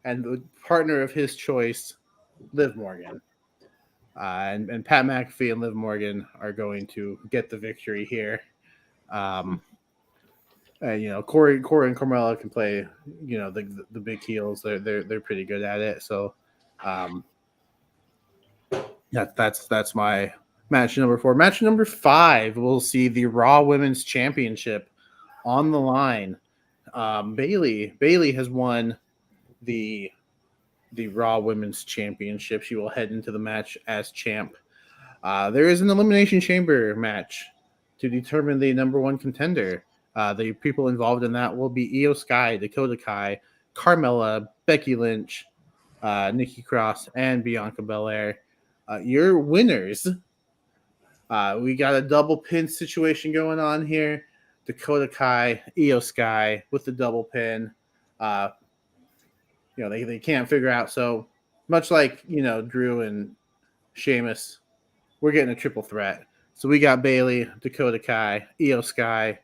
and the partner of his choice, Liv Morgan. And Pat McAfee and Liv Morgan are going to get the victory here. And, Corey and Carmella can play, the big heels. They're pretty good at it. So, that's my match number 4. Match number 5, we'll see the Raw Women's Championship on the line. Bayley has won the Raw Women's Championship. She will head into the match as champ. There is an Elimination Chamber match to determine the number 1 contender. The people involved in that will be Io Sky, Dakota Kai, Carmella, Becky Lynch, Nikki Cross, and Bianca Belair. Your winners. We got a double pin situation going on here. Dakota Kai, Io Sky with the double pin. They can't figure out. So much like, Drew and Sheamus, we're getting a triple threat. So we got Bayley, Dakota Kai, Io Sky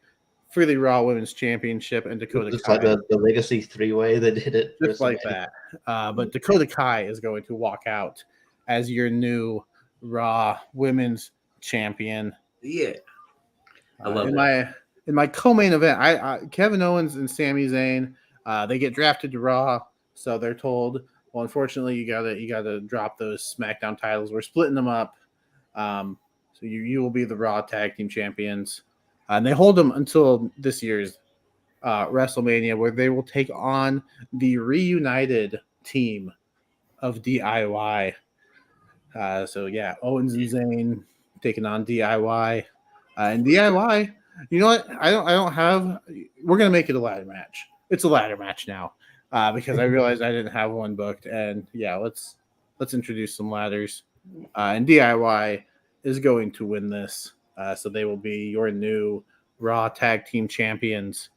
for the Raw Women's Championship, and Dakota Just Kai. like the Legacy 3-way they did it. Just like that. But Dakota Kai is going to walk out as your new Raw Women's Champion. Yeah. I love it. In my co-main event, I Kevin Owens and Sami Zayn, they get drafted to Raw, so they're told, well, unfortunately, you gotta drop those SmackDown titles. We're splitting them up. So you will be the Raw Tag Team Champions. And they hold them until this year's WrestleMania, where they will take on the reunited team of DIY. Owens and Zayn taking on DIY. And DIY, you know what? I don't have. We're gonna make it a ladder match. It's a ladder match now because I realized I didn't have one booked. And yeah, let's introduce some ladders. And DIY is going to win this, so they will be your new Raw Tag Team Champions.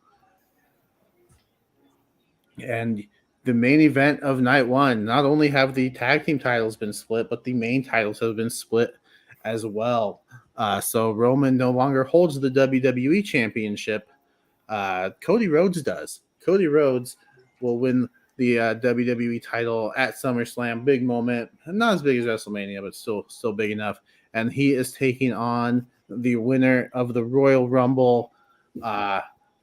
And the main event of night 1, not only have the tag team titles been split, but the main titles have been split as well. So Roman no longer holds the WWE Championship. Cody Rhodes does. Cody Rhodes will win the WWE title at SummerSlam. Big moment. Not as big as WrestleMania, but still big enough. And he is taking on the winner of the Royal Rumble.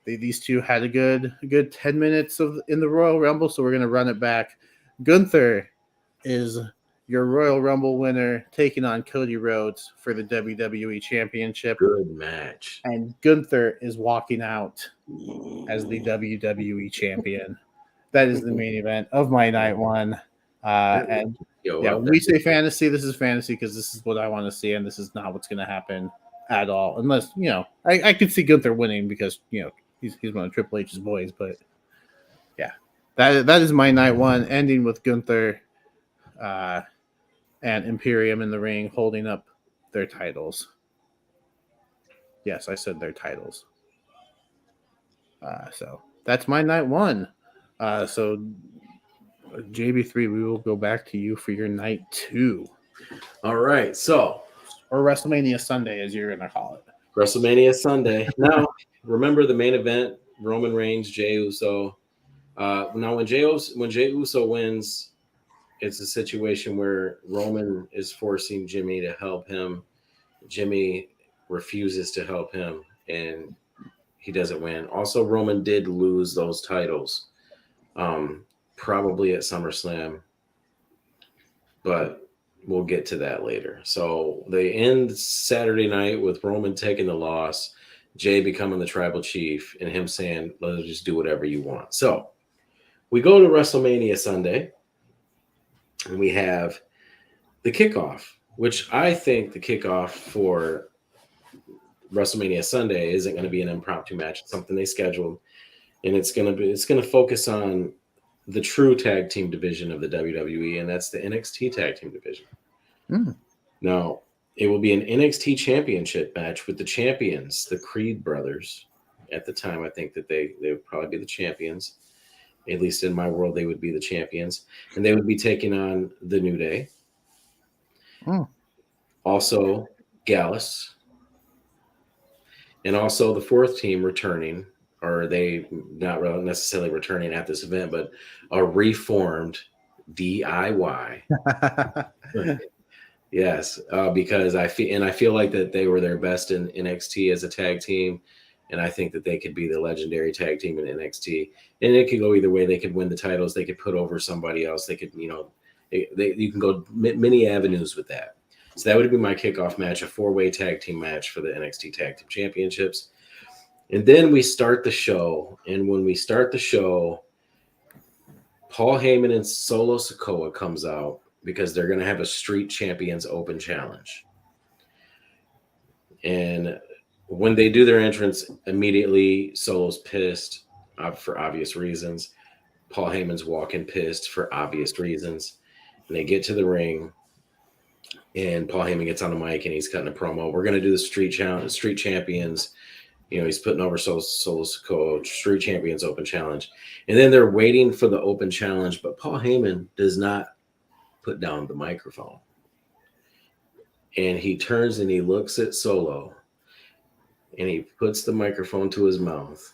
These two had a good 10 minutes in the Royal Rumble, so we're going to run it back. Gunther is your Royal Rumble winner, taking on Cody Rhodes for the WWE Championship. Good match. And Gunther is walking out as the WWE Champion. That is the main event of my night 1. When we say fantasy, this is fantasy because this is what I want to see, and this is not what's going to happen at all. Unless, I could see Gunther winning because, he's one of Triple H's boys. But, yeah, that is my night 1, ending with Gunther and Imperium in the ring holding up their titles. Yes, I said their titles. So that's my night one. So JB3, we will go back to you for your night two, All right, so or WrestleMania Sunday, as you're gonna call it. WrestleMania Sunday. Now, remember the main event: Roman Reigns, Jey Uso. Now, when Jey Uso wins, it's a situation where Roman is forcing Jimmy to help him. Jimmy refuses to help him, and he doesn't win. Also, Roman did lose those titles, probably at SummerSlam, but we'll get to that later. So they end Saturday night with Roman taking the loss, Jay becoming the tribal chief, and him saying, "Let's just do whatever you want." So we go to WrestleMania Sunday, and we have the kickoff, which I think the kickoff for WrestleMania Sunday isn't going to be an impromptu match. It's something they scheduled, and it's going to focus on the true tag team division of the WWE, and that's the NXT tag team division. Now, it will be an NXT championship match with the champions, the Creed brothers. At the time, I think that they would probably be the champions. At least in my world, they would be the champions, and they would be taking on the New Day. Also, Gallus. And also the fourth team returning, or they not necessarily returning at this event, but a reformed DIY. Yes, because I feel like that they were their best in NXT as a tag team, and I think that they could be the legendary tag team in NXT. And it could go either way. They could win the titles. They could put over somebody else. They could, you can go many avenues with that. So that would be my kickoff match, a 4-way tag team match for the NXT Tag Team Championships. And then we start the show. And when we start the show, Paul Heyman and Solo Sikoa comes out because they're going to have a Street Champions Open Challenge. And when they do their entrance, immediately Solo's pissed for obvious reasons. Paul Heyman's walking pissed for obvious reasons. And they get to the ring. And Paul Heyman gets on the mic and he's cutting a promo. We're going to do the Street Champions. He's putting over Solo Sikoa, Street Champions Open Challenge. And then they're waiting for the Open Challenge, but Paul Heyman does not put down the microphone. And he turns and he looks at Solo and he puts the microphone to his mouth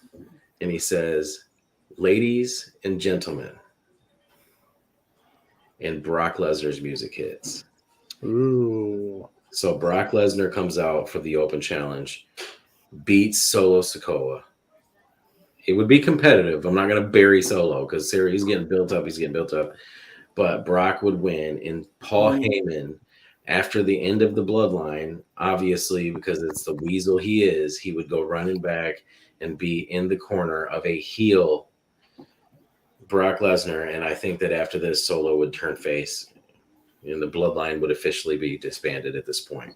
and he says, "Ladies and gentlemen." And Brock Lesnar's music hits. Ooh. So Brock Lesnar comes out for the Open Challenge, beats Solo Sikoa. It would be competitive. I'm not going to bury Solo because he's getting built up. But Brock would win. And Paul Heyman, after the end of the bloodline, obviously, because it's the weasel he is, he would go running back and be in the corner of a heel Brock Lesnar. And I think that after this, Solo would turn face. And the bloodline would officially be disbanded at this point.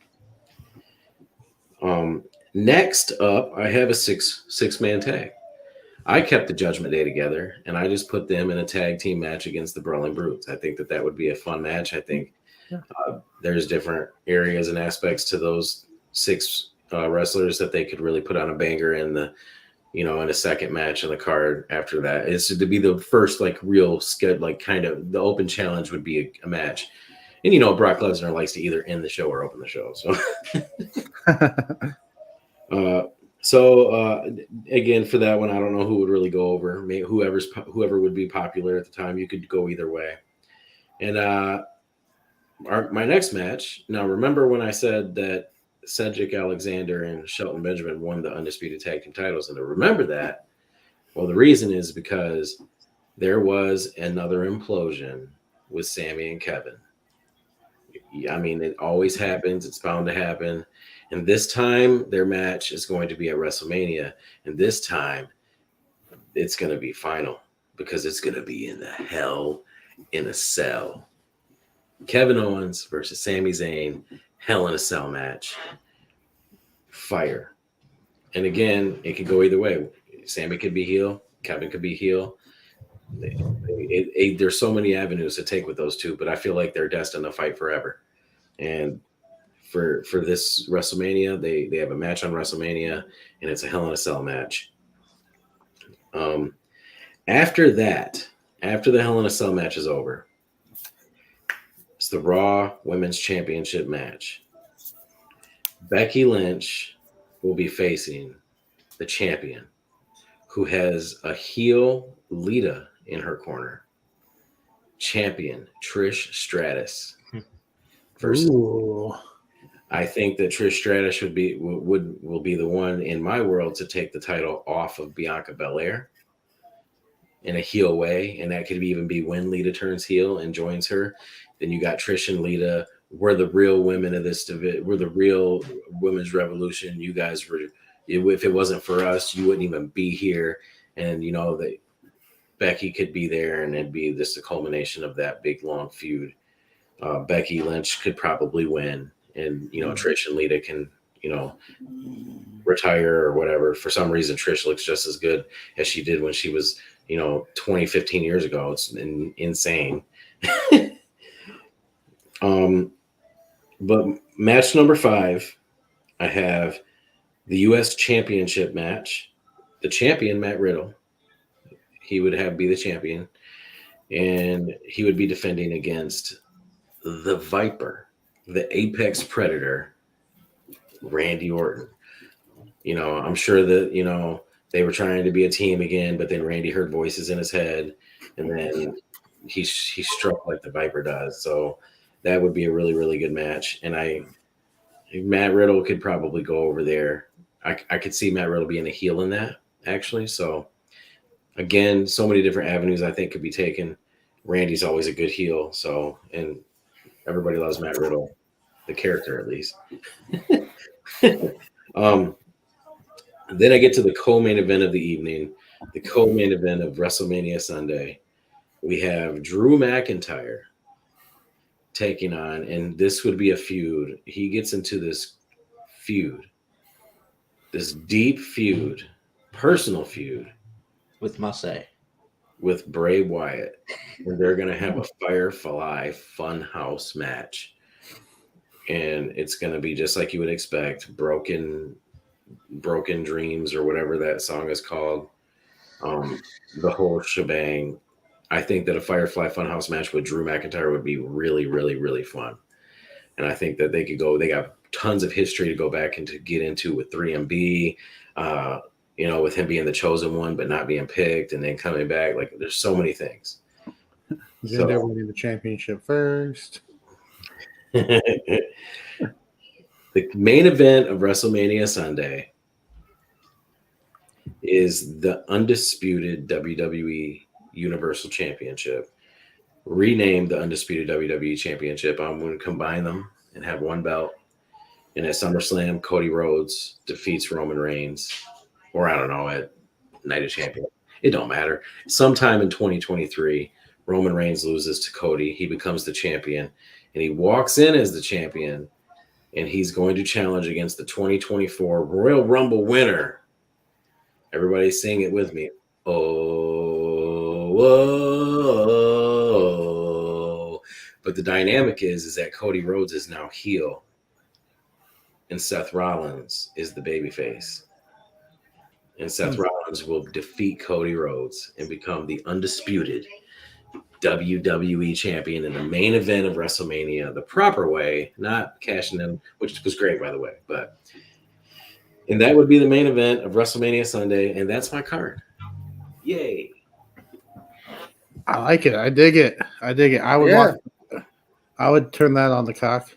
Next up, I have a six-man tag. I kept the Judgment Day together, and I just put them in a tag team match against the Brawling Brutes. I think that would be a fun match. I think there's different areas and aspects to those 6 wrestlers that they could really put on a banger in in a second match on the card after that. It's to be the first real skid, kind of the Open Challenge would be a match. And Brock Lesnar likes to either end the show or open the show. So again, for that one, I don't know who would really go over. Maybe whoever would be popular at the time. You could go either way. And my next match. Now, remember when I said that Cedric Alexander and Shelton Benjamin won the undisputed tag team titles? And to remember that, well, the reason is because there was another implosion with Sammy and Kevin. I mean, it always happens. It's bound to happen. And this time, their match is going to be at WrestleMania. And this time, it's going to be final because it's going to be in the Hell in a Cell. Kevin Owens versus Sami Zayn, Hell in a Cell match. Fire. And again, it could go either way. Sami could be heel. Kevin could be heel. There's so many avenues to take with those two, but I feel like they're destined to fight forever. And for this WrestleMania, they have a match on WrestleMania, and it's a Hell in a Cell match. After that, after the Hell in a Cell match is over, it's the Raw Women's Championship match. Becky Lynch will be facing the champion, who has a heel Lita in her corner. Champion Trish Stratus versus. Ooh. I think that Trish Stratus will be the one in my world to take the title off of Bianca Belair in a heel way, and that could even be when Lita turns heel and joins her. Then you got Trish and Lita. We're the real women of this division. We're the real women's revolution. You guys were. If it wasn't for us, you wouldn't even be here. And you know that Becky could be there, and it'd be just a culmination of that big long feud. Becky Lynch could probably win, and Trish and Lita can retire or whatever. For some reason, Trish looks just as good as she did when she was 20, 15 years ago. It's insane. But match number 5, I have the U.S. Championship match. The champion, Matt Riddle, he would be the champion, and he would be defending against the Viper, the Apex Predator, Randy Orton. I'm sure that they were trying to be a team again, but then Randy heard voices in his head, and then he struck like the Viper does. So that would be a really, really good match. And Matt Riddle could probably go over there. I could see Matt Riddle being a heel in that, actually. So again, so many different avenues I think could be taken. Randy's always a good heel, and everybody loves Matt Riddle, the character at least. Then I get to the co-main event of the evening, the co-main event of WrestleMania Sunday. We have Drew McIntyre taking on, and this would be a feud. He gets into this deep feud, personal feud with Marseille, with Bray Wyatt, where they're going to have a Firefly Funhouse match. And it's going to be just like you would expect, broken dreams or whatever that song is called. The whole shebang. I think that a Firefly Funhouse match with Drew McIntyre would be really, really, really fun. And I think that they got tons of history to go back and to get into with 3MB, with him being the chosen one, but not being picked and then coming back. Like there's so many things. They're winning the championship first. The main event of WrestleMania Sunday is the undisputed WWE Universal Championship, renamed the undisputed WWE Championship. I'm going to combine them and have one belt. And at SummerSlam, Cody Rhodes defeats Roman Reigns, or I don't know, at Night of Champions. It don't matter. Sometime in 2023, Roman Reigns loses to Cody. He becomes the champion, and he walks in as the champion, and he's going to challenge against the 2024 Royal Rumble winner. Everybody sing it with me. Oh. But the dynamic is that Cody Rhodes is now heel, and Seth Rollins is the babyface. And Seth Rollins will defeat Cody Rhodes and become the undisputed WWE champion in the main event of WrestleMania, the proper way, not cashing in, which was great, by the way. And that would be the main event of WrestleMania Sunday, and that's my card. Yay. I like it. I dig it. I would I would turn that on the cock.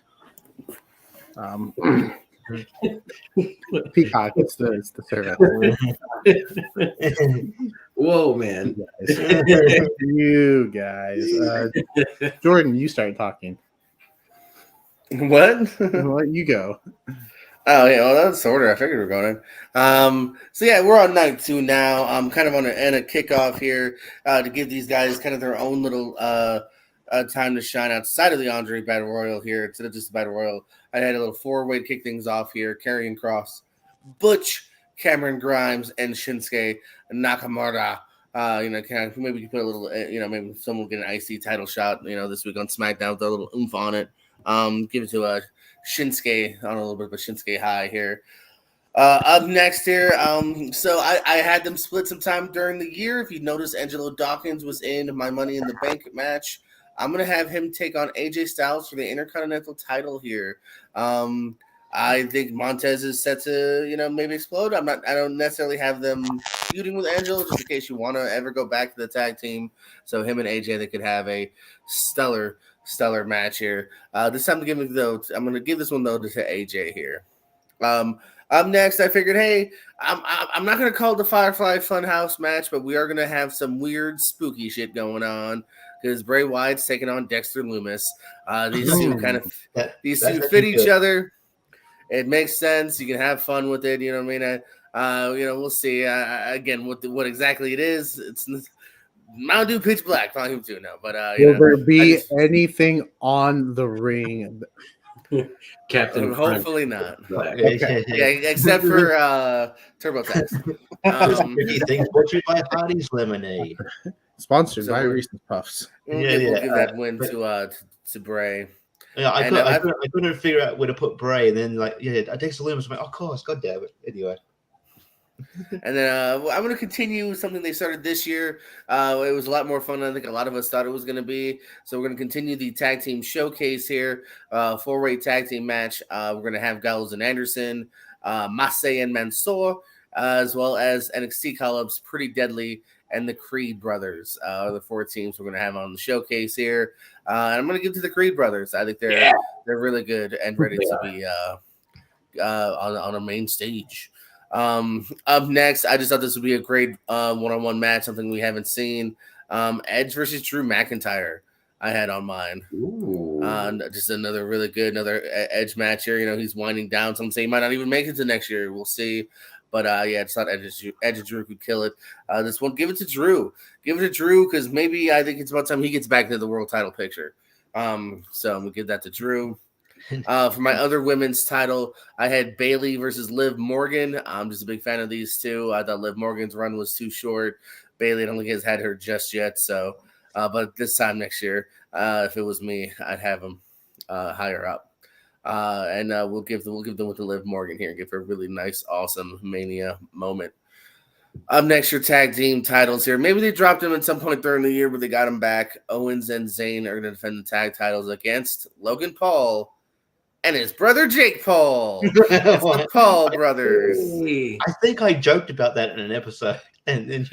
Peacock, it's the service. Whoa, man. You guys. Jordan, you start talking. What? I'll let you go. Oh yeah, well that's the order I figured we are going in. So yeah, we're on night 2 now. I'm kind of on a kickoff here to give these guys kind of their own little time to shine outside of the Andre Battle Royal here. Instead of just a Battle Royal, I had a little 4-way to kick things off here. Karrion Kross, Butch, Cameron Grimes, and Shinsuke Nakamura. Maybe you can put a little, maybe someone will get an IC title shot, this week on SmackDown with a little oomph on it. Give it to Shinsuke on a little bit of a Shinsuke high here. Up next here, so I had them split some time during the year. If you notice, Angelo Dawkins was in my Money in the Bank match. I'm gonna have him take on AJ Styles for the Intercontinental title here. Um, I think Montez is set to, maybe explode. I don't necessarily have them feuding with Angelo, just in case you want to ever go back to the tag team. So him and AJ, they could have a stellar match here. This time, I'm gonna give this one though to AJ here. Up next, I figured, hey, I'm not gonna call it the Firefly Funhouse match, but we are gonna have some weird, spooky shit going on because Bray Wyatt's taking on Dexter Loomis. These two these two fit each other. It makes sense. You can have fun with it. You know what I mean? We'll see. Again, what exactly it is. It's Mountain Dew Pitch Black Volume 2 now. But will there be anything on the ring? Captain hopefully not. Okay. Yeah, except for TurboTax. Things brought to you by Hardy's Lemonade. Sponsored by Reese's Puffs. We'll give that win to Bray. Yeah, I couldn't figure out where to put Bray, and then I take the Loomis. I'm like, of course, god damn it. Anyway. And then I'm going to continue something they started this year. It was a lot more fun than I think a lot of us thought it was going to be. So we're going to continue the tag team showcase here. 4-way tag team match. We're going to have Gallows and Anderson, Massey and Mansoor, as well as NXT call-ups Pretty Deadly and the Creed Brothers are the 4 teams we're going to have on the showcase here. And I'm going to give it to the Creed Brothers. I think they're really good and ready to be on a main stage. Up next, I just thought this would be a great one-on-one match, something we haven't seen. Edge versus Drew McIntyre. I had on mine. Just another really good, Edge match here. He's winding down. Some say he might not even make it to next year. We'll see. But I just thought Edge and Drew could kill it. This one, give it to Drew. Give it to Drew because maybe I think it's about time he gets back to the world title picture. So I'm gonna give that to Drew. For my other women's title, I had Bayley versus Liv Morgan. I'm just a big fan of these two. I thought Liv Morgan's run was too short. Bayley, I don't think has had her just yet. So, but this time next year, if it was me, I'd have them higher up. And we'll give them with the Liv Morgan here and give her a really nice, awesome Mania moment. Up next, your tag team titles here. Maybe they dropped them at some point during the year, but they got them back. Owens and Zayn are going to defend the tag titles against Logan Paul and his brother Jake Paul. It's the Paul brothers. I think I joked about that in an episode, and then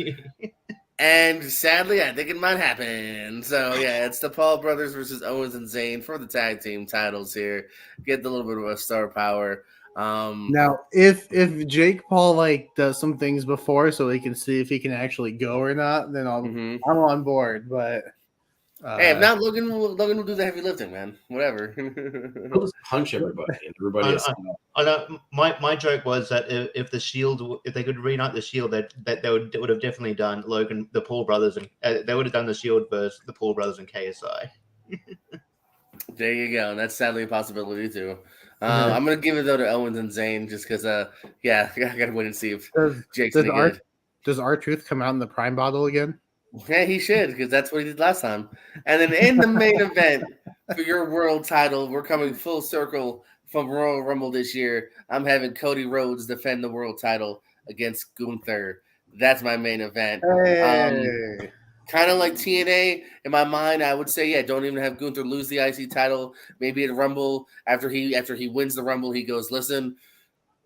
and sadly, I think it might happen. So yeah, it's the Paul brothers versus Owens and Zayn for the tag team titles here. Get a little bit of a star power. Now, if Jake Paul does some things before, so we can see if he can actually go or not, then I'm on board. But hey, if not, Logan will do the heavy lifting, man. Whatever. He'll just punch everybody. Everybody. I know. My joke was that if the Shield, if they could reunite the Shield, that they would have definitely done Logan, the Paul brothers, and they would have done the Shield versus the Paul brothers and KSI. There you go. And that's sadly a possibility too. I'm gonna give it though to Owens and Zayn just because I gotta wait and see if Jake's any good. Does R-Truth come out in the Prime bottle again? Yeah, he should, because that's what he did last time. And then in the main event for your world title, we're coming full circle from Royal Rumble this year. I'm having Cody Rhodes defend the world title against Gunther. That's my main event. Hey. Kind of like TNA in my mind, I would say, don't even have Gunther lose the IC title. Maybe at Rumble, after he wins the Rumble, he goes, listen,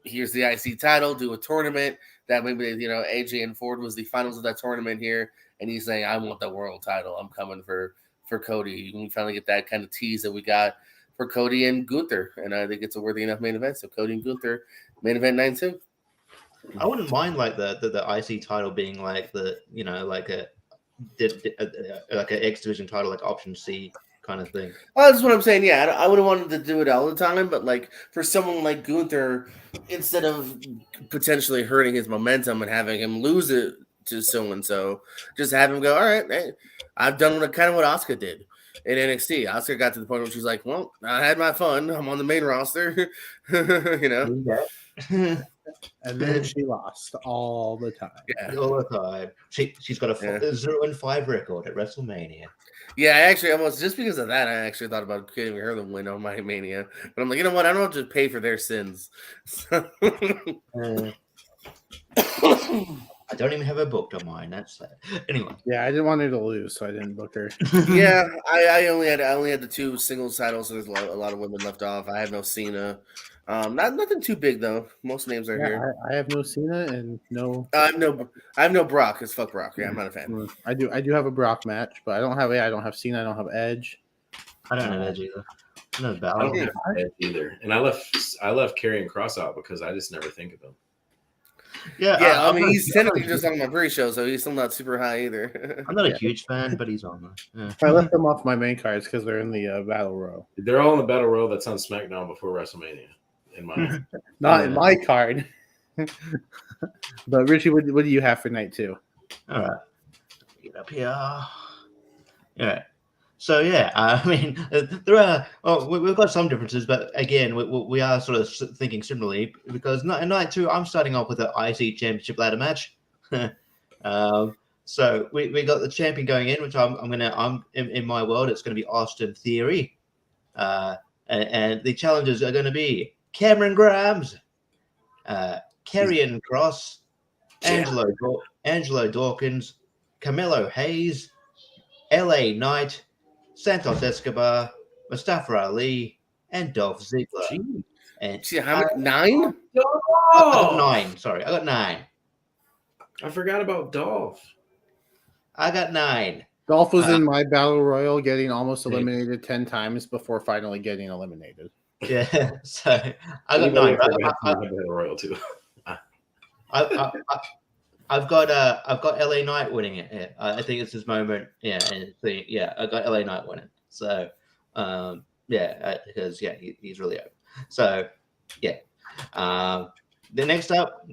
here's the IC title, do a tournament. That maybe, AJ and Ford was the finals of that tournament here. And he's saying, I want the world title. I'm coming for Cody. We finally get that kind of tease that we got for Cody and Gunther. And I think it's a worthy enough main event. So Cody and Gunther, main event 9-2. I wouldn't mind the IC title being like a X Division title, like option C kind of thing. Well, that's what I'm saying. Yeah, I would have wanted to do it all the time, but for someone like Gunther, instead of potentially hurting his momentum and having him lose it to so and so, just have him go, all right, hey, I've done what Asuka did in NXT. Asuka got to the point where she's like, well, I had my fun. I'm on the main roster. And then she lost all the time. Yeah. All the time. She's got a Yeah. 0-5 record at WrestleMania. Yeah, I actually almost just because of that, I actually thought about giving her the win on my Mania. But I'm like, you know what? I don't have to pay for their sins. So- I don't even have her booked on mine. That's sad. Anyway. Yeah, I didn't want her to lose, so I didn't book her. yeah, I only had the two singles titles, so there's a lot of women left off. I have no Cena. Nothing too big though. Most names are here. I have no Cena and no. I have no Brock. Because fuck Brock. Yeah, I'm not a fan. I do have a Brock match, but I don't have Cena. I don't have Edge. I don't have Edge either. No I don't Balor. have Edge either. And I left Karrion Cross out because I just never think of him. Yeah, I mean he's technically just on my pre-show, so he's still not super high either. I'm not a huge fan, but he's on there. Yeah. I left them off my main cards because they're in the Battle Royal. They're all in the Battle Royal that's on SmackDown before WrestleMania. In my Not in my card. But Richie, what do you have for night 2? All right. Get up here. Yeah. So yeah, I mean, there are. We've got some differences, but again, we are sort of thinking similarly because in night 2, I'm starting off with an IC Championship ladder match. So we got the champion going in, which I'm in my world, it's going to be Austin Theory, and the challengers are going to be Cameron Grimes, Karrion Cross, Angelo Dawkins, Carmelo Hayes, LA Knight, Santos Escobar, Mustafa Ali, and Dolph Ziggler. And how many? 9? I got 9. Sorry, I got 9. I forgot about Dolph. I got 9. Dolph was in my Battle Royal, getting almost eliminated 10 times before finally getting eliminated. Yeah, so I got 9. Battle Royal too. I've got LA Knight winning it. Yeah. I think it's his moment. Yeah, and I got LA Knight winning. So, because he's really open. So, yeah. The next up,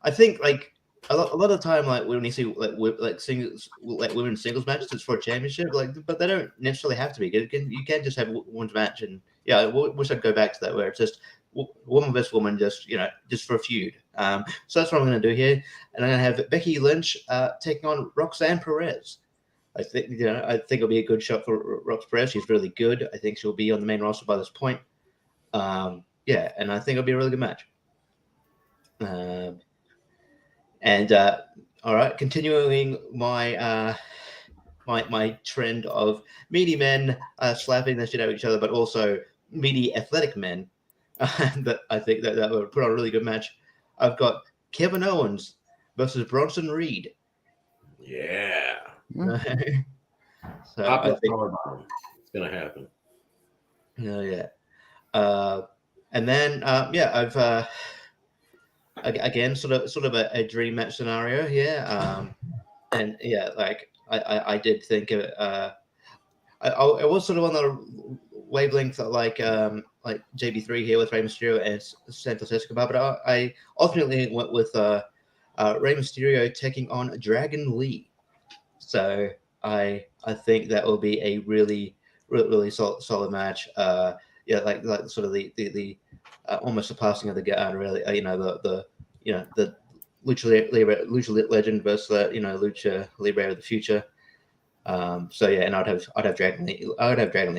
I think like a lot of the time, like when you see singles, like women's singles matches, it's for a championship. But they don't necessarily have to be. You can just have one match, and I wish I'd go back to that where it's just woman versus woman, just for a feud. So that's what I'm going to do here, and I'm going to have Becky Lynch taking on Roxanne Perez. I think it'll be a good shot for Rox Perez. She's really good. I think she'll be on the main roster by this point. And I think it'll be a really good match. All right, continuing my my trend of meaty men slapping the shit out of each other, but also meaty athletic men. That I think that would put on a really good match. I've got Kevin Owens versus Bronson Reed. Yeah. So Top I of think it's gonna happen. And then I've again sort of a dream match scenario here. I did think of it. I was sort of on the wavelength like JB3 here with Rey Mysterio and Santos Escobar, but I ultimately went with Rey Mysterio taking on Dragon Lee. So I think that will be a really solid match. Like sort of the almost the passing of the guard, really. The Lucha legend versus Lucha Libre of the future. And I'd have Dragon Lee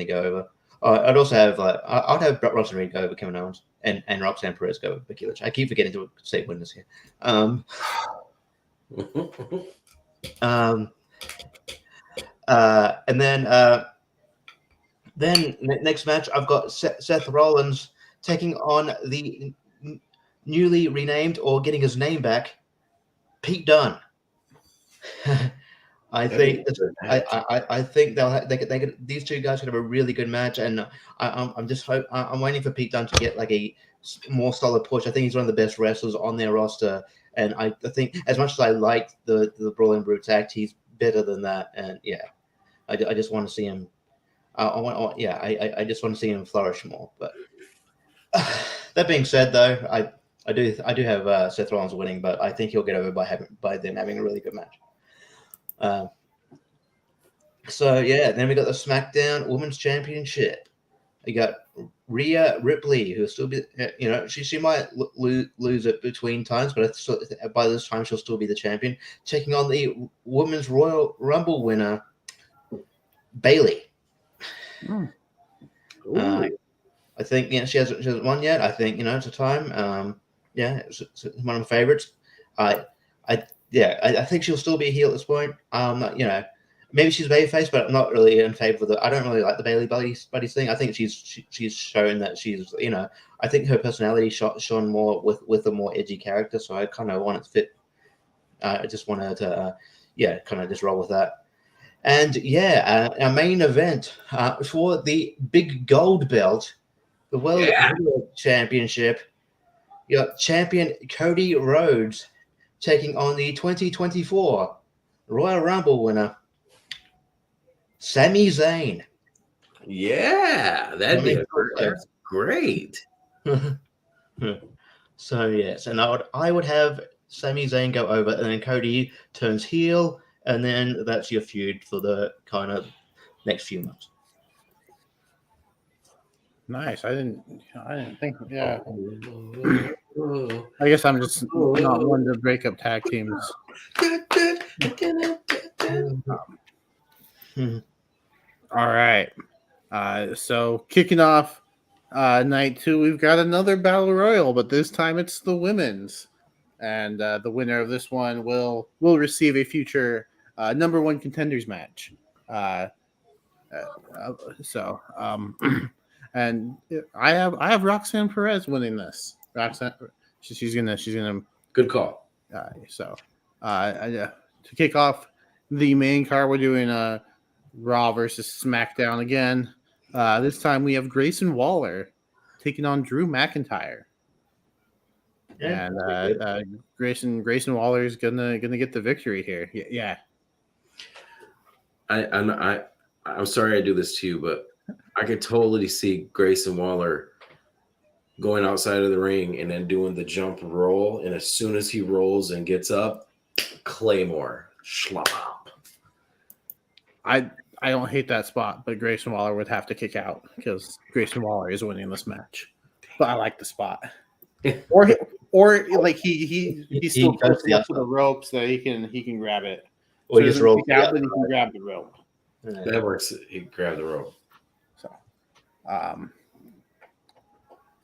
go over. I'd also have I'd have Bronson Reed go over Kevin Owens and Roxanne Perez go over Becky Lynch. I keep forgetting to say winners here. And then next match I've got Seth Rollins taking on the newly renamed or getting his name back, Pete Dunne. I think these two guys could have a really good match, and I'm waiting for Pete Dunne to get like a more solid push. I think he's one of the best wrestlers on their roster, and I think as much as I like the Brawling Brutes act, he's better than that. And I just want to see him. I just want to see him flourish more. But that being said, though, I do have Seth Rollins winning, but I think he'll get over by them having a really good match. Then we got the SmackDown Women's Championship. We got Rhea Ripley, who'll still be, she might lose it between times, but by this time she'll still be the champion, taking on the Women's Royal Rumble winner, Bailey. I think she hasn't won yet. I think it's a time. It's one of my favorites. I think she'll still be a heel at this point. Maybe she's babyface, but I'm not really in favor of the. I don't really like the Bailey buddies thing. I think she's shown that she's. I think her personality shone more with a more edgy character. So I kind of want it to fit. I just wanted to, kind of just roll with that. And our main event for the big gold belt, the World Heavyweight Championship. You got champion Cody Rhodes taking on the 2024 Royal Rumble winner, Sami Zayn. Yeah, that's great. So yes, and I would have Sami Zayn go over, and then Cody turns heel, and then that's your feud for the kind of next few months. Nice. I didn't think. Yeah. I guess I'm just not one to break up tag teams. All right. So kicking off night 2, we've got another battle royal, but this time it's the women's, and the winner of this one will receive a future number 1 contenders match. And I have Roxanne Perez winning this. Roxanne, she's gonna Good call. To kick off the main card, we're doing Raw versus SmackDown again. This time we have Grayson Waller taking on Drew McIntyre. And Grayson Waller is gonna get the victory here. Yeah. I'm sorry I do this to you, but I could totally see Grayson Waller going outside of the ring and then doing the jump roll, and as soon as he rolls and gets up, Claymore schlop. I don't hate that spot, but Grayson Waller would have to kick out because Grayson Waller is winning this match. But I like the spot. or like he still puts up to the rope so he can grab it. Or so he just rolls out, but he can grab the rope. That works. He grabbed the rope. So,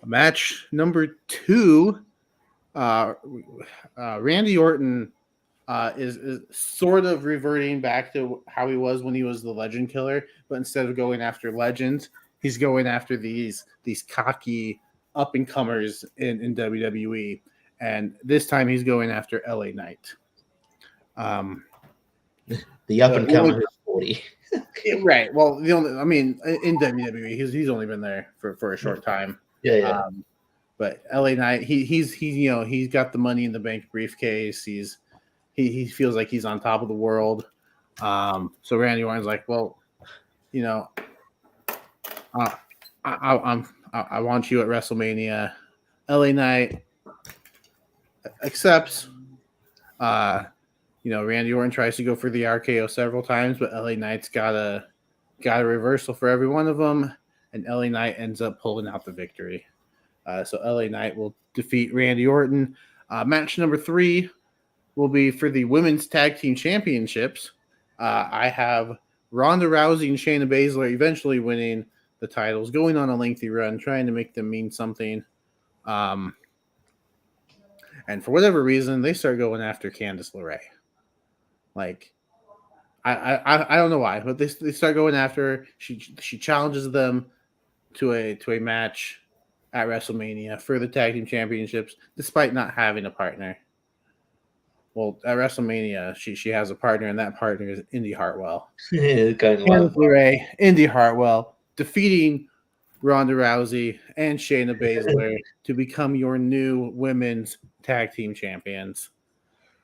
match number 2, Randy Orton is sort of reverting back to how he was when he was the Legend Killer, but instead of going after legends, he's going after these cocky up and comers in WWE, and this time he's going after LA Knight. The up and comer is 40. Right. Well, in WWE, he's only been there for a short time. Yeah. But LA Knight, he's got the Money in the Bank briefcase. He feels like he's on top of the world. So Randy Orton's like, well, I want you at WrestleMania. LA Knight accepts. Randy Orton tries to go for the RKO several times, but LA Knight's got a reversal for every one of them, and LA Knight ends up pulling out the victory. So LA Knight will defeat Randy Orton. Match number 3 will be for the Women's Tag Team Championships. I have Ronda Rousey and Shayna Baszler eventually winning the titles, going on a lengthy run, trying to make them mean something. And for whatever reason, they start going after Candice LeRae. Like, I don't know why, but they start going after her. She challenges them to a match at WrestleMania for the Tag Team Championships, despite not having a partner. Well, at WrestleMania, she has a partner, and that partner is Indy Hartwell. Candice LeRae, Indy Hartwell, defeating Ronda Rousey and Shayna Baszler to become your new women's tag team champions.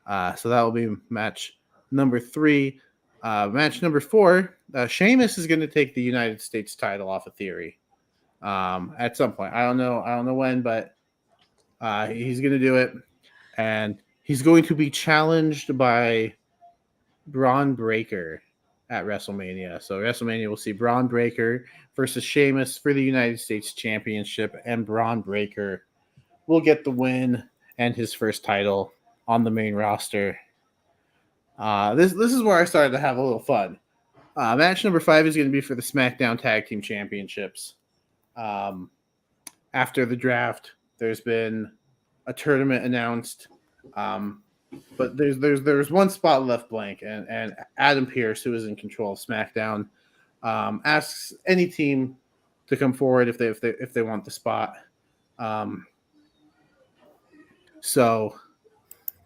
So that will be match number 3. Match number 4, Sheamus is going to take the United States title off of Theory at some point. I don't know when, but he's going to do it, and he's going to be challenged by Braun Breaker at WrestleMania. So WrestleMania will see Braun Breaker versus Sheamus for the United States Championship, and Braun Breaker will get the win and his first title on the main roster. This is where I started to have a little fun. Match number 5 is going to be for the SmackDown Tag Team Championships. After the draft, there's been a tournament announced, but there's one spot left blank, and Adam Pearce, who is in control of SmackDown, asks any team to come forward if they want the spot. So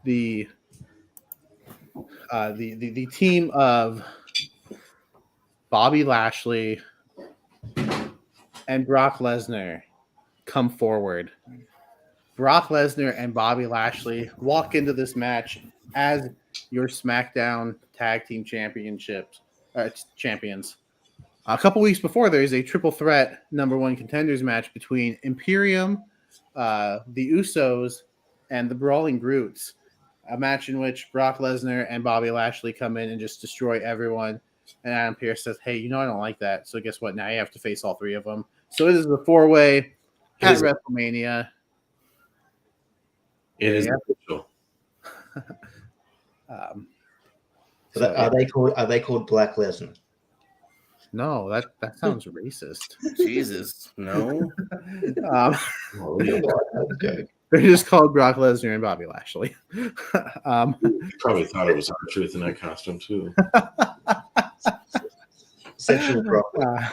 the team of Bobby Lashley and Brock Lesnar come forward. Brock Lesnar and Bobby Lashley walk into this match as your SmackDown Tag Team Championships champions. A couple weeks before, there is a triple threat number 1 contenders match between Imperium, the Usos, and the Brawling Brutes. A match in which Brock Lesnar and Bobby Lashley come in and just destroy everyone. And Adam Pearce says, "Hey, I don't like that. So guess what? Now you have to face all 3 of them." So it is the 4-way at WrestleMania. It is official. Are they called Black Lesnar? No, that sounds racist. Jesus, no. Okay. They're just called Brock Lesnar and Bobby Lashley. Probably thought it was R-Truth in that costume too. Sexual problem.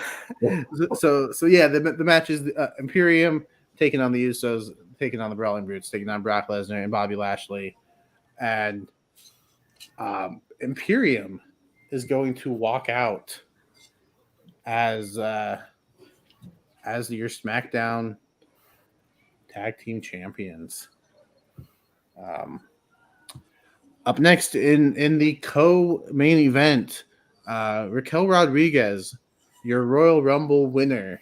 So yeah, the match is Imperium taking on the Usos, taking on the Brawling Brutes, taking on Brock Lesnar and Bobby Lashley, and Imperium is going to walk out as your SmackDown Tag Team Champions. Up next in the co-main event, Raquel Rodriguez, your Royal Rumble winner,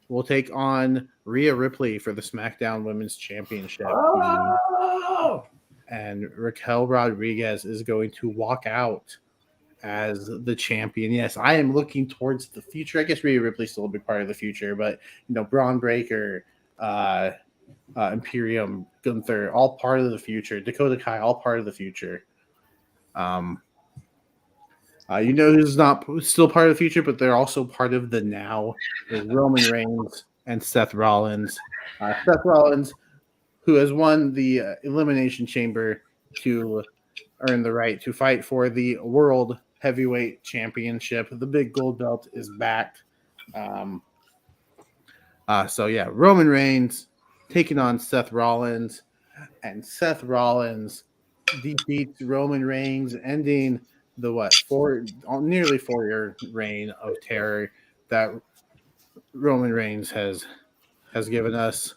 will take on Rhea Ripley for the SmackDown Women's Championship. And Raquel Rodriguez is going to walk out as the champion. Yes, I am looking towards the future. I guess Rhea Ripley's still a big part of the future, but Braun Breaker, Imperium, Gunther, all part of the future. Dakota Kai, all part of the future. Who's not still part of the future, but they're also part of the now. Is Roman Reigns and Seth Rollins. Seth Rollins, who has won the Elimination Chamber to earn the right to fight for the World Heavyweight Championship. The big gold belt is back. Roman Reigns taking on Seth Rollins, and Seth Rollins defeats Roman Reigns, ending the nearly 4-year reign of terror that Roman Reigns has given us.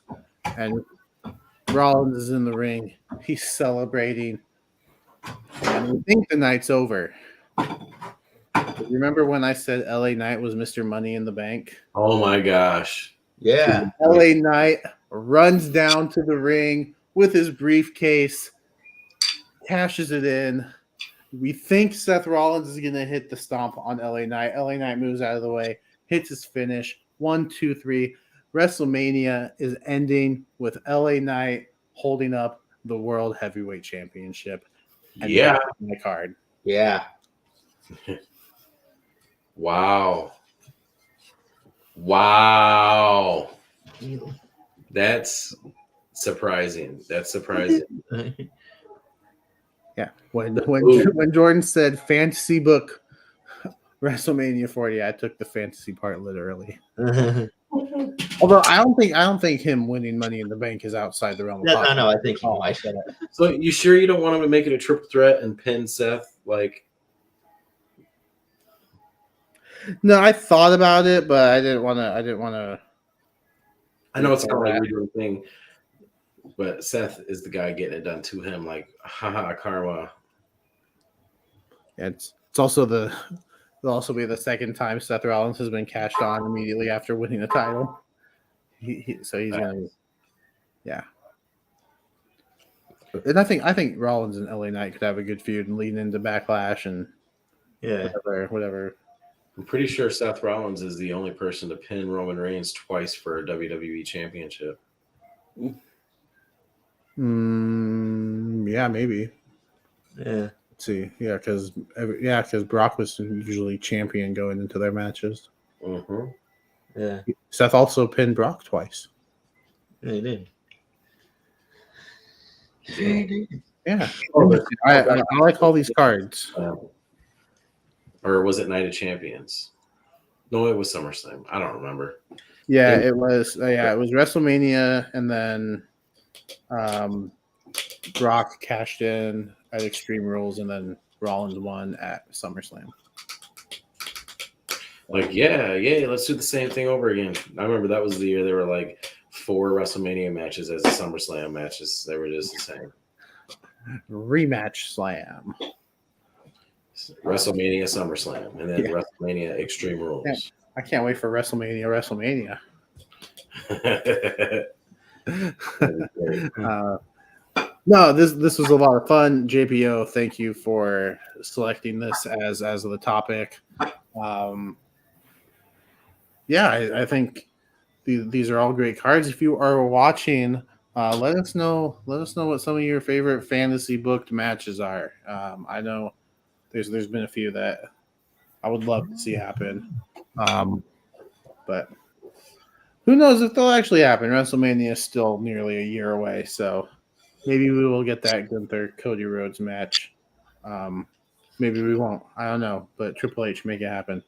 And Rollins is in the ring. He's celebrating. And we think the night's over. But remember when I said LA Knight was Mr. Money in the Bank? Oh my gosh. Yeah. LA Knight runs down to the ring with his briefcase, cashes it in. We think Seth Rollins is going to hit the stomp on LA Knight. LA Knight moves out of the way, hits his finish. 1, 2, 3. WrestleMania is ending with LA Knight holding up the World Heavyweight Championship. And Yeah. my card. Yeah. Wow. That's surprising. Yeah. When Jordan said fantasy book WrestleMania 40, I took the fantasy part literally. Although I don't think him winning Money in the Bank is outside the realm of possibility. No, I think he might. So you sure you don't want him to make it a triple threat and pin Seth? No, I thought about it, but I didn't want to. I know it's kind of like we're doing a thing, but Seth is the guy getting it done to him. Like, haha, karma. Yeah, it's also it'll also be the second time Seth Rollins has been cashed on immediately after winning the title. So he's gonna, yeah. And I think Rollins and LA Knight could have a good feud and lead into Backlash, and Yeah. whatever. I'm pretty sure Seth Rollins is the only person to pin Roman Reigns twice for a WWE championship. Yeah, maybe. Yeah. Let's see. Yeah, because Brock was usually champion going into their matches. Mm-hmm. Yeah. Seth also pinned Brock twice. Yeah, he did. Yeah, Oh, I like all these cards. Or was it Night of Champions? No, it was SummerSlam. I don't remember. Yeah, it was. It was WrestleMania, and then Brock cashed in at Extreme Rules, and then Rollins won at SummerSlam. Like, yeah, let's do the same thing over again. I remember that was the year there were like 4 WrestleMania matches as the SummerSlam matches. They were just the same. Rematch Slam. WrestleMania, SummerSlam, and then WrestleMania Extreme Rules. I can't wait for WrestleMania. No, this was a lot of fun. JPO, thank you for selecting this as the topic. I think these are all great cards. If you are watching, let us know what some of your favorite fantasy booked matches are. I know there's been a few that I would love to see happen, but who knows if they'll actually happen? WrestleMania is still nearly a year away, so maybe we will get that Gunther Cody Rhodes match. Maybe we won't. I don't know, but Triple H make it happen.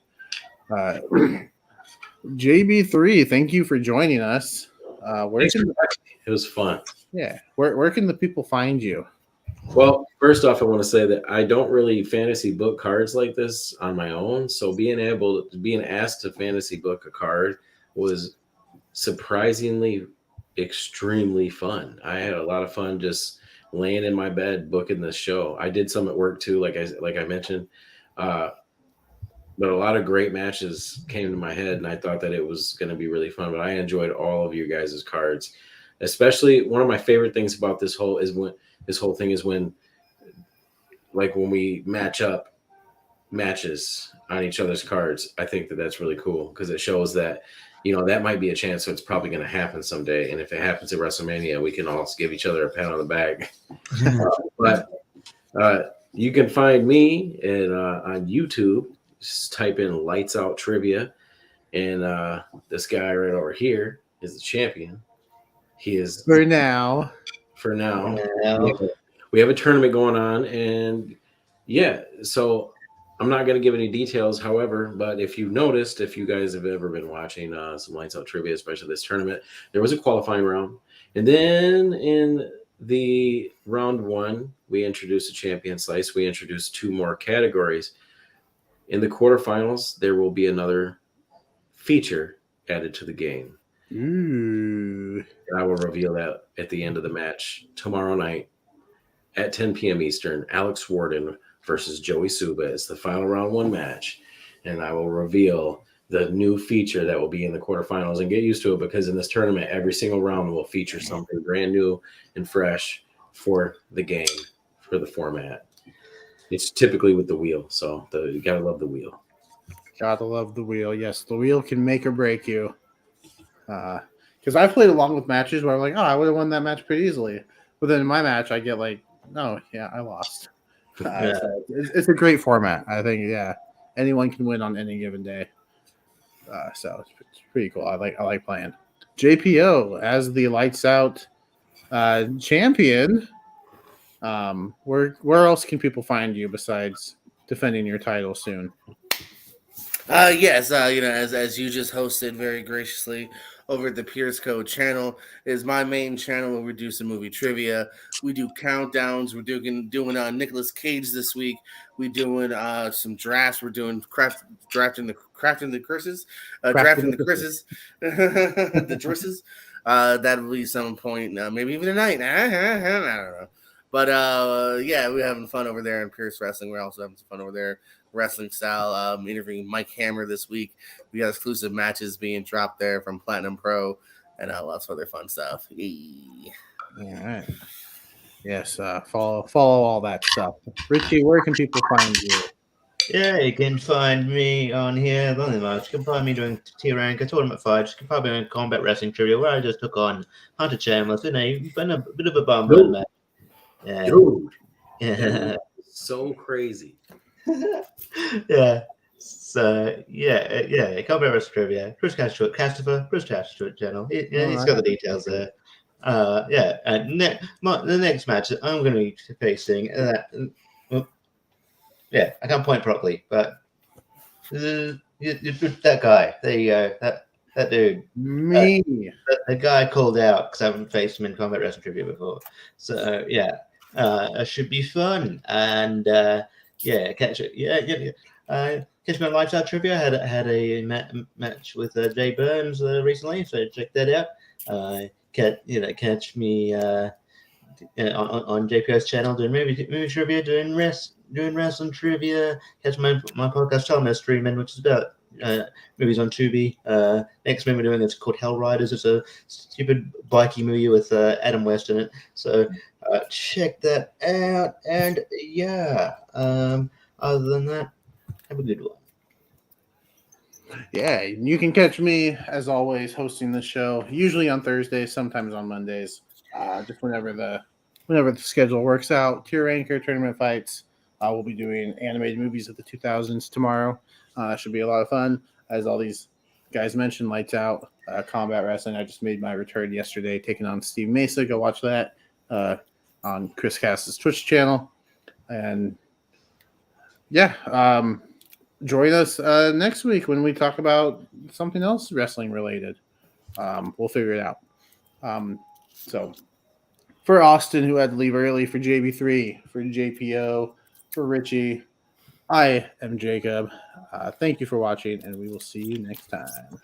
JB3, thank you for joining us. It was fun. Yeah, where can the people find you? Well, first off, I want to say that I don't really fantasy book cards like this on my own. So being asked to fantasy book a card was surprisingly extremely fun. I had a lot of fun just laying in my bed booking this show. I did some at work too, like I mentioned. But a lot of great matches came to my head, and I thought that it was going to be really fun. But I enjoyed all of you guys' cards, especially one of my favorite things about this whole thing is when we match up matches on each other's cards. I think that that's really cool because it shows that that might be a chance, so it's probably going to happen someday. And if it happens at WrestleMania, we can all give each other a pat on the back. But you can find me on YouTube. Just type in Lights Out Trivia, and this guy right over here is the champion. He is for now. We have a tournament going on, and so I'm not going to give any details. However, but if you noticed, if you guys have ever been watching some Lights Out Trivia, especially this tournament, there was a qualifying round, and then in the round 1, we introduced a champion slice. We introduced 2 more categories. In the quarterfinals, there will be another feature added to the game. Ooh. And I will reveal that at the end of the match tomorrow night at 10 p.m. Eastern. Alex Warden versus Joey Suba is the final round 1 match. And I will reveal the new feature that will be in the quarterfinals, and get used to it, because in this tournament, every single round will feature something brand new and fresh for the game, for the format. It's typically with the wheel, so you gotta love the wheel. Gotta love the wheel. Yes, the wheel can make or break you. Because I've played along with matches where I'm like, I would have won that match pretty easily, but then in my match, I get like, I lost. So it's a great format. I think, anyone can win on any given day. So it's pretty cool. I like playing. JPO as the Lights Out champion. Where else can people find you besides defending your title soon? Yes, as you just hosted very graciously over at the Pierce Code channel is my main channel where we do some movie trivia. We do countdowns. We're doing Nicolas Cage this week. We're doing some drafts. We're doing drafting the curses, drafting the curses, the dresses. That'll be some point, maybe even tonight. I don't know. But we're having fun over there in Pierce Wrestling. We're also having some fun over there. Wrestling style, interviewing Mike Hammer this week. We got exclusive matches being dropped there from Platinum Pro, and lots of other fun stuff. Yay. All right. Yes, follow all that stuff. Richie, where can people find you? Yeah, you can find me on here. Nothing much. You can find me doing tier rank, a tournament fights. You can find me on combat wrestling trivia, where I just took on Hunter Chambliss in a bit of a bum run match. Yeah. Dude, that Yeah. was so crazy. Yeah. So yeah, combat wrestling trivia. Chris Castro, Castifer, Chris Castro channel. He's got the details there. Yeah, and the next match that I'm going to be facing yeah, I can't point properly, but that guy, there you go, that dude, Me. the guy called out because I haven't faced him in combat wrestling trivia before. So yeah, it should be fun, and yeah, catch it. Catch me on Lifestyle Trivia. I had a match with Jay Burns recently, so check that out. Catch me on JPO's channel doing movie trivia, doing wrestling trivia. Catch my podcast channel streaming, which is about movies on Tubi. Next movie we're doing is called Hell Riders. It's a stupid bikey movie with Adam West in it. So check that out. And yeah, other than that, have a good one. Yeah, you can catch me as always hosting the show, usually on Thursdays, sometimes on Mondays, just whenever the schedule works out. Tier Anchor Tournament Fights. We'll be doing animated movies of the 2000s tomorrow. Should be a lot of fun. As all these guys mentioned, Lights Out, Combat Wrestling. I just made my return yesterday, taking on Steve Mesa. Go watch that on Chris Cass's Twitch channel. And yeah, join us next week when we talk about something else wrestling related. We'll figure it out. So for Austin, who had to leave early, for JB3, for JPO, for Richie, I am Jacob. Thank you for watching, and we will see you next time.